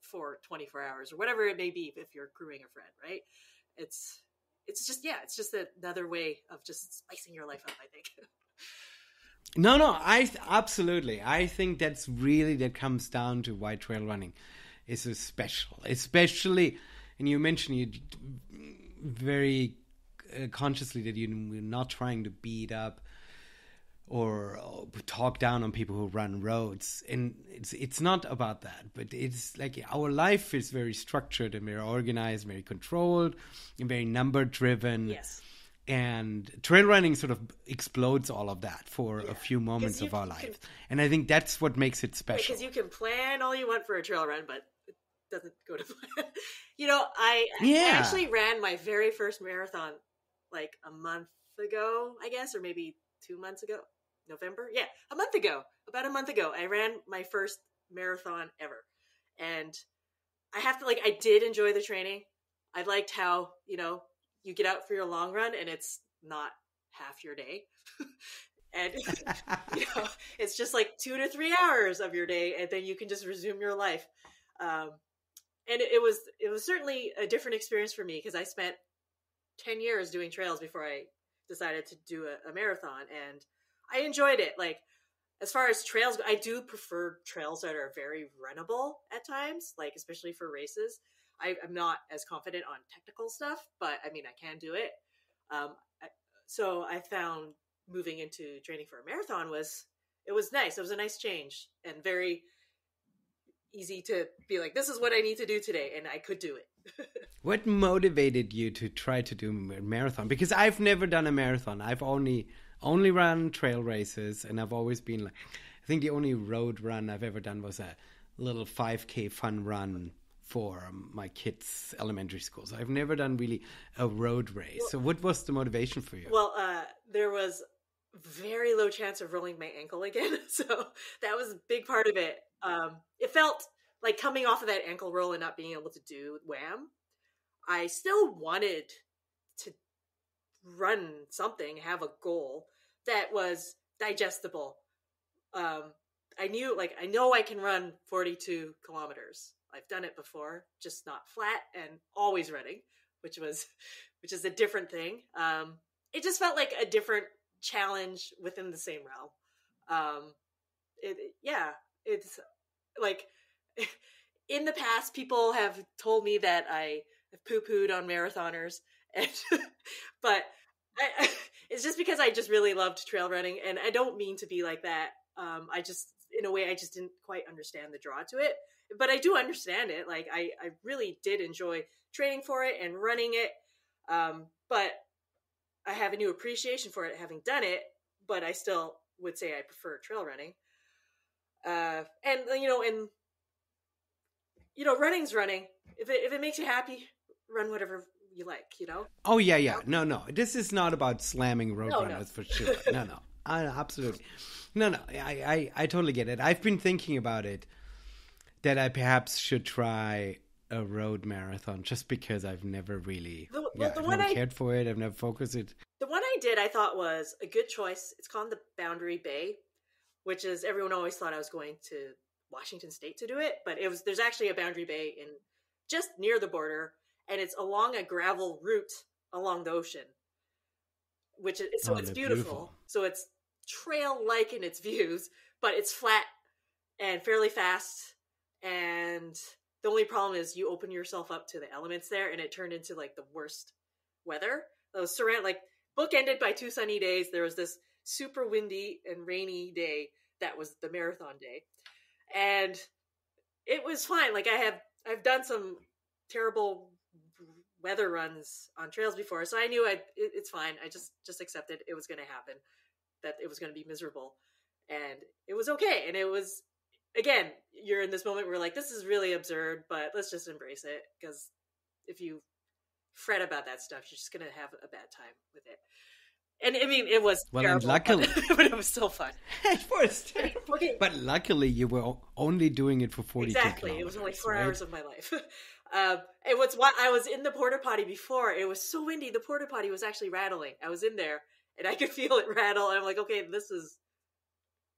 for 24 hours or whatever it may be if you're crewing a friend, right? It's just another way of just spicing your life up, I think. No, absolutely. I think that comes down to why trail running is so special, especially. And you mentioned you very consciously that you're not trying to beat up or talk down on people who run roads, and it's not about that. But it's like our life is very structured and very organized, very controlled, and very number driven. Yes. And trail running sort of explodes all of that for a few moments of our life. And I think that's what makes it special. Because you can plan all you want for a trail run, but it doesn't go to plan. I actually ran my very first marathon like a month ago, I guess, or maybe 2 months ago. November? Yeah, about a month ago, I ran my first marathon ever. And I did enjoy the training. I liked how, you get out for your long run and it's not half your day. And, it's just like 2 to 3 hours of your day, and then you can just resume your life. And it was certainly a different experience for me because I spent 10 years doing trails before I decided to do a marathon, and I enjoyed it. Like, as far as trails go, I do prefer trails that are very runnable at times, like especially for races. I'm not as confident on technical stuff, but I mean, I can do it. So I found moving into training for a marathon was nice. It was a nice change and very easy to be like, this is what I need to do today. And I could do it. What motivated you to try to do a marathon? Because I've never done a marathon. I've only run trail races, and I've always been like, I think the only road run I've ever done was a little 5K fun run for my kids' elementary school. So I've never done really a road race. Well, so what was the motivation for you? Well, there was very low chance of rolling my ankle again. So that was a big part of it. It felt like coming off of that ankle roll and not being able to do wham. I still wanted to run something, have a goal that was digestible. I know I can run 42 kilometers. I've done it before, just not flat and always running, which is a different thing. It just felt like a different challenge within the same realm. It's like in the past, people have told me that I have poo-pooed on marathoners, but it's just because I just really loved trail running, and I don't mean to be like that. I just didn't quite understand the draw to it, but I do understand it. Like I really did enjoy training for it and running it. But I have a new appreciation for it having done it, but I still would say I prefer trail running. Running's running. If it makes you happy, run whatever you like, Oh yeah. No. This is not about slamming road runners for sure. No. Absolutely. No. I totally get it. I've been thinking about it, that I perhaps should try a road marathon just because I've never really cared for it. I've never focused it. The one I did, I thought was a good choice. It's called the Boundary Bay, which is, everyone always thought I was going to Washington State to do it, but there's actually a Boundary Bay in just near the border, and it's along a gravel route along the ocean, which is it's beautiful. So it's trail-like in its views, but it's flat and fairly fast. And the only problem is you open yourself up to the elements there, and it turned into like the worst weather. It was bookended by 2 sunny days. There was this super windy and rainy day that was the marathon day, and it was fine. Like I've done some terrible weather runs on trails before, so I knew it's fine. I just accepted it was going to happen, that it was going to be miserable, and it was okay. And it was, again, you're in this moment where like, this is really absurd, but let's just embrace it, because if you fret about that stuff, you're just going to have a bad time with it. And I mean, it was terrible, luckily, but it was still fun. It was terrible. Okay. But luckily, you were only doing it for 42 Exactly. It was only 4 hours of my life. It was what I was in the porta potty before. It was so windy. The porta potty was actually rattling. I was in there and I could feel it rattle. And I'm like, okay, this is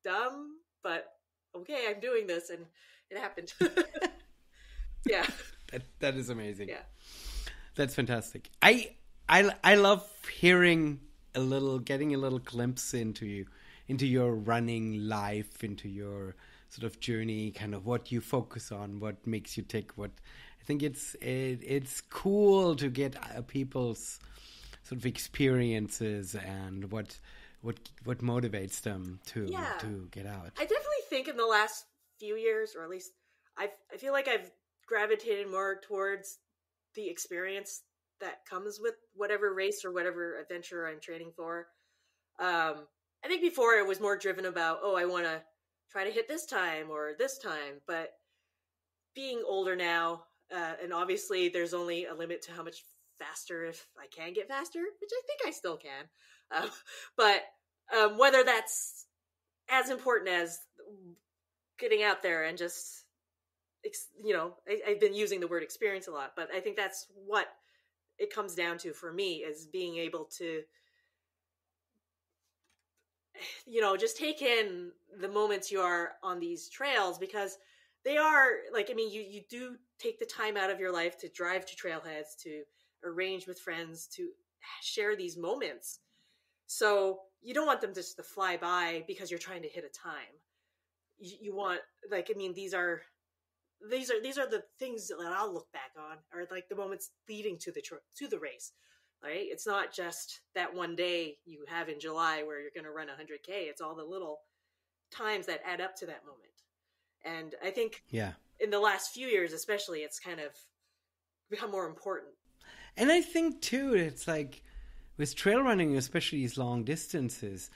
dumb, but okay, I'm doing this, and it happened. Yeah. That is amazing. Yeah. That's fantastic. I love hearing getting a little glimpse into your running life, into your sort of journey, kind of what you focus on, what makes you tick. What I think it's cool to get people's sort of experiences and what motivates them Yeah. to get out. I definitely think in the last few years, or at least I feel like I've gravitated more towards the experience that comes with whatever race or whatever adventure I'm training for. I think before it was more driven about, oh, I want to try to hit this time or this time. But being older now, and obviously there's only a limit to how much faster, if I can get faster, which I think I still can. But whether that's as important as getting out there and just, I've been using the word experience a lot, but I think that's what it comes down to for me, is being able to, just take in the moments you are on these trails, because they are like, I mean, you do take the time out of your life to drive to trailheads, to arrange with friends, to share these moments. So you don't want them just to fly by because you're trying to hit a time. You want, like, I mean, these are the things that I'll look back on, are like the moments leading to the race. Right? It's not just that one day you have in July where you're going to run 100K. It's all the little times that add up to that moment. And I think in the last few years, especially, it's kind of become more important. And I think too, it's like with trail running, especially these long distances,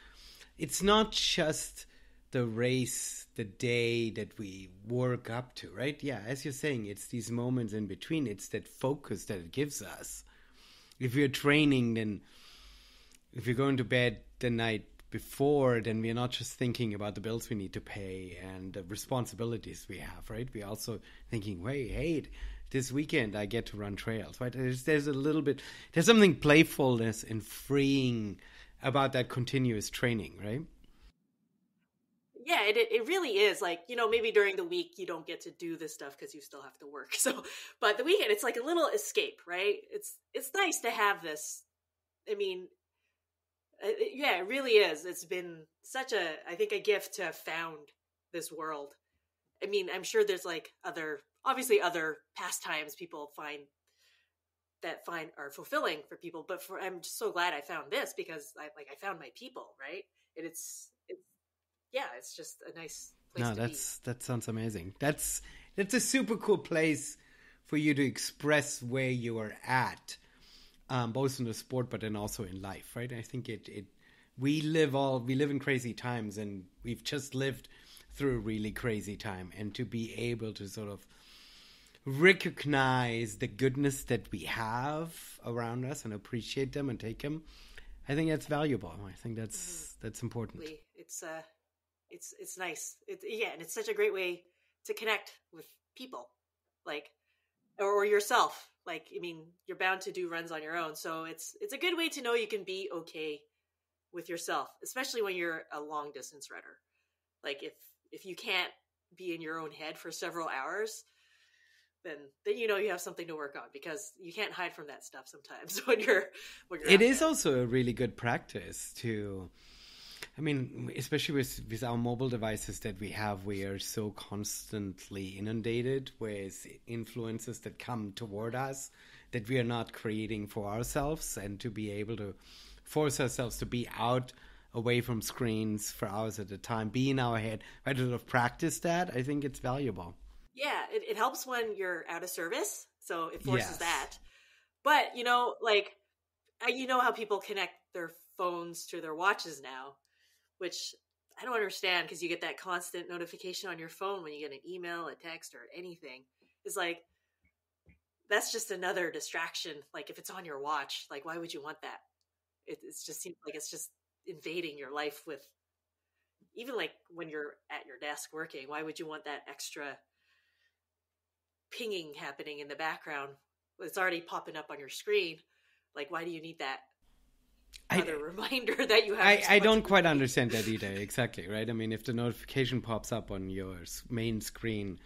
it's not just the race, the day that we work up to, right? Yeah, as you're saying, it's these moments in between. It's that focus that it gives us. If we're training, then if you're going to bed the night before, then we're not just thinking about the bills we need to pay and the responsibilities we have, right? We're also thinking, hey, this weekend I get to run trails, right? There's a little bit, there's something playfulness and freeing about that continuous training, right? Yeah, it really is. Like, maybe during the week you don't get to do this stuff because you still have to work. So, but the weekend, it's like a little escape, right? It's nice to have this. I mean, yeah, it really is. It's been such I think, a gift to have found this world. I mean, I'm sure there's like obviously other pastimes people find are fulfilling for people, but I'm just so glad I found this, because I found my people, right? And it's yeah, it's just a nice place to be. That sounds amazing. That's a super cool place for you to express where you are at, both in the sport, but then also in life, right? I think we live in crazy times, and we've just lived through a really crazy time, and to be able to sort of recognize the goodness that we have around us and appreciate them and take them, I think that's valuable. I think that's important. It's nice. And it's such a great way to connect with people, like, or yourself. Like, I mean, you're bound to do runs on your own, so it's a good way to know you can be okay with yourself, especially when you're a long distance runner. Like, if you can't be in your own head for several hours, then you have something to work on, because you can't hide from that stuff sometimes when you're it is also a really good practice to, I mean, especially with our mobile devices that we have, we are so constantly inundated with influences that come toward us that we are not creating for ourselves, and to be able to force ourselves to be out away from screens for hours at a time, be in our head, right, to sort of practice that, I think it's valuable. Yeah, it helps when you're out of service, so it forces Yes. that. But, like, how people connect their phones to their watches now, which I don't understand, because you get that constant notification on your phone when you get an email, a text, or anything. It's like, that's just another distraction. Like, if it's on your watch, like, why would you want that? It just seems like it's just invading your life with, even like when you're at your desk working, why would you want that extra pinging happening in the background? It's already popping up on your screen. Like, why do you need that? another reminder that you have. I don't quite understand that either. Exactly, right? I mean, if the notification pops up on your main screen,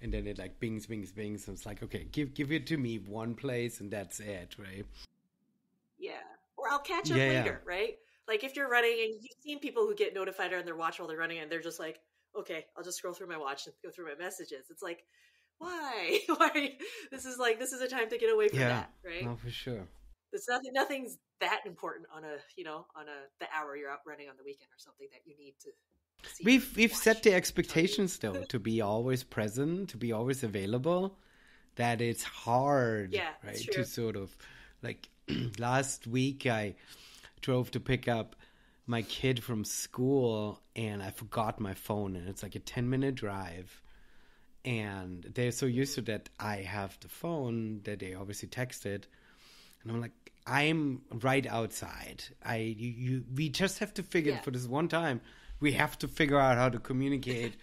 and then it like bings, bings, bings, and it's like, okay, give it to me one place, and that's it, right? Yeah, or I'll catch up later, right? Like if you're running and you've seen people who get notified on their watch while they're running, and they're just like, okay, I'll just scroll through my watch and go through my messages. It's like, why? Why? This is a time to get away from that, right? No, for sure. It's nothing's that important on the hour you're out running on the weekend or something that you need to see. We've set the expectations though to be always present, to be always available. That it's hard, right? To sort of like last week I drove to pick up my kid from school and I forgot my phone, and it's like a 10-minute drive. And they're so used to that I have the phone that they obviously texted. And I'm like, I'm right outside. We just have to figure for this one time. We have to figure out how to communicate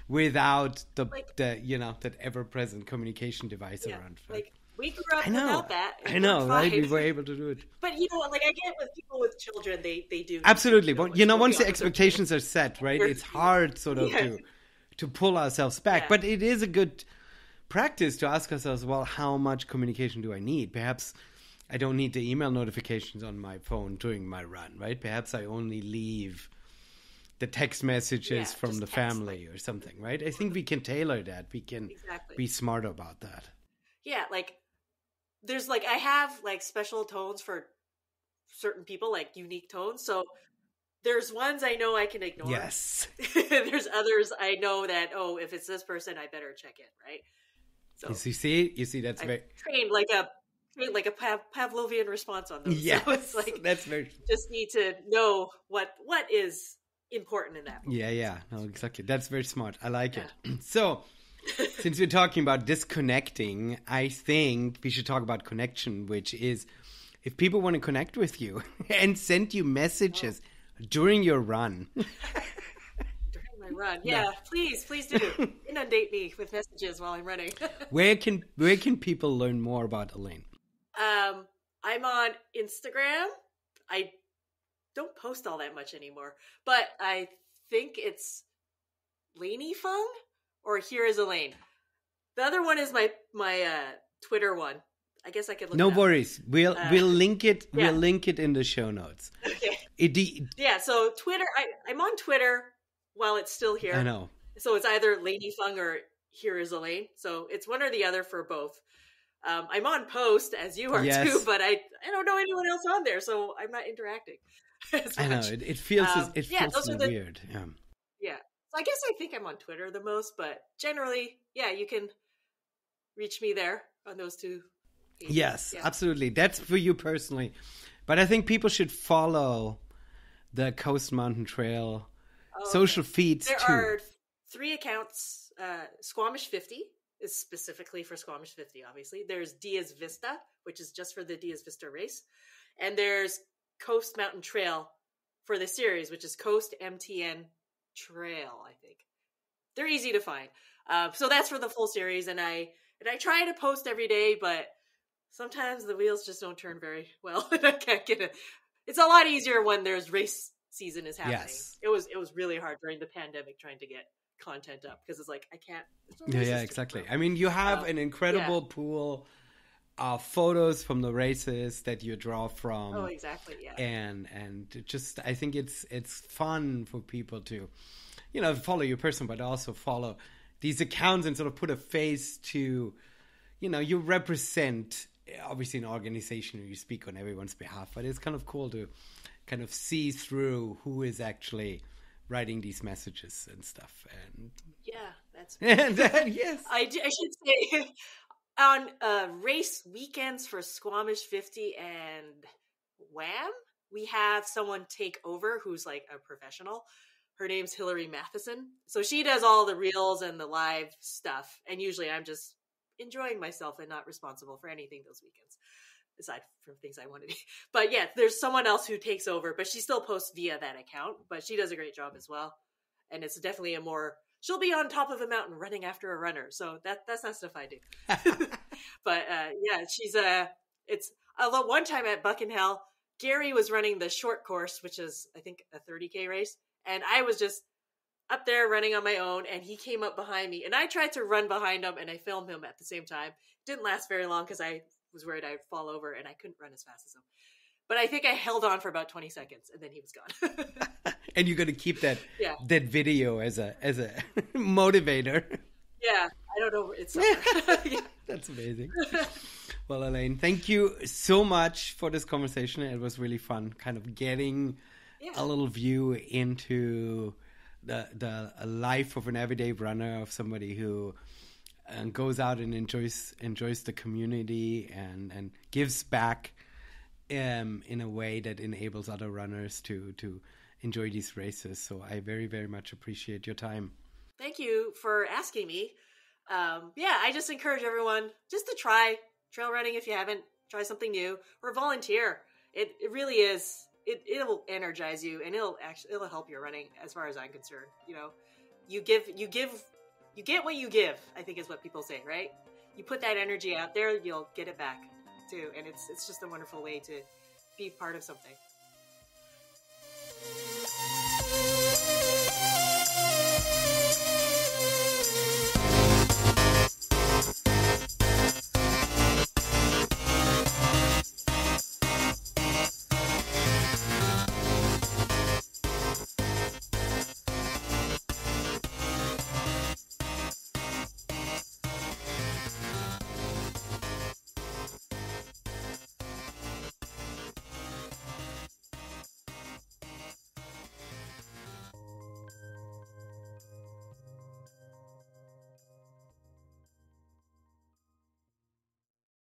without that ever-present communication device around. Like we grew up without that. I know, right? We were able to do it. But like I get with people with children, they do absolutely. But once the expectations are set, right? It's hard sort of to pull ourselves back. But it is a good practice to ask ourselves, well, how much communication do I need? Perhaps I don't need the email notifications on my phone during my run, right? Perhaps I only leave the text messages from the family or something, right? I think we can tailor that. We can be smart about that. Yeah, like there's like I have like special tones for certain people, like unique tones. So there's ones I know I can ignore. Yes. There's others I know that, if it's this person, I better check in, right? So you see that's very trained like a Pavlovian response on those. Yeah, so it's like that's very just need to know what is important in that moment. Yeah, no, exactly. That's very smart. I like it. So, since we're talking about disconnecting, I think we should talk about connection, which is if people want to connect with you and send you messages during your run. During my run, please do inundate me with messages while I'm running. Where can people learn more about Elaine? I'm on Instagram. I don't post all that much anymore, but I think it's Elaine Fung or Here is Elaine. The other one is my Twitter one. I guess I could look. No it up. worries. We'll link it. Yeah. We'll link it in the show notes. Okay. So Twitter. I'm on Twitter while it's still here. I know. So it's either Elaine Fung or Here is Elaine. So it's one or the other for both. I'm on Post as you are too, but I don't know anyone else on there, so I'm not interacting. I know it feels weird. Yeah. So I guess I think I'm on Twitter the most, but generally, you can reach me there on those two pages. Yes, absolutely. That's for you personally, but I think people should follow the Coast Mountain Trail social feeds there too. There are 3 accounts. Squamish 50 is specifically for Squamish 50, obviously. There's Diaz Vista, which is just for the Diaz Vista race. And there's Coast Mountain Trail for the series, which is Coast MTN Trail, I think. They're easy to find. So that's for the full series. And I try to post every day, but sometimes the wheels just don't turn very well. And I can't get it. It's a lot easier when there's race season is happening. Yes. It was really hard during the pandemic trying to get content up because it's like I can't. Exactly. I mean, you have an incredible pool of photos from the races that you draw from. Oh, exactly. Yeah. And just I think it's fun for people to, follow your person, but also follow these accounts and sort of put a face to, you represent obviously an organization and you speak on everyone's behalf, but it's kind of cool to kind of see through who is actually writing these messages and stuff. And that's yes. I should say on race weekends for Squamish 50 and Wham, we have someone take over who's like a professional. Her name's Hillary Matheson. So she does all the reels and the live stuff. And usually I'm just enjoying myself and not responsible for anything those weekends, aside from things I want to do. But there's someone else who takes over, but she still posts via that account. But she does a great job as well. And it's definitely she'll be on top of a mountain running after a runner. So that's not stuff I do. But she's it's one time at Buckenhell, Gary was running the short course, which is, I think, a 30K race. And I was just up there running on my own, and he came up behind me. And I tried to run behind him, and I filmed him at the same time. Didn't last very long because I was worried I'd fall over, and I couldn't run as fast as him. But I think I held on for about 20 seconds, and then he was gone. And you're going to keep that video as a motivator. Yeah, I don't know. It's yeah. That's amazing. Well, Elaine, thank you so much for this conversation. It was really fun, kind of getting a little view into the life of an everyday runner, of somebody who goes out and enjoys the community and gives back in a way that enables other runners to enjoy these races. So I very, very much appreciate your time. Thank you for asking me. I just encourage everyone just to try trail running if you haven't. Try something new or volunteer. It really is. It'll energize you, and it'll help your running. As far as I'm concerned, you get what you give. I think is what people say, right? You put that energy out there, you'll get it back too, and it's just a wonderful way to be part of something.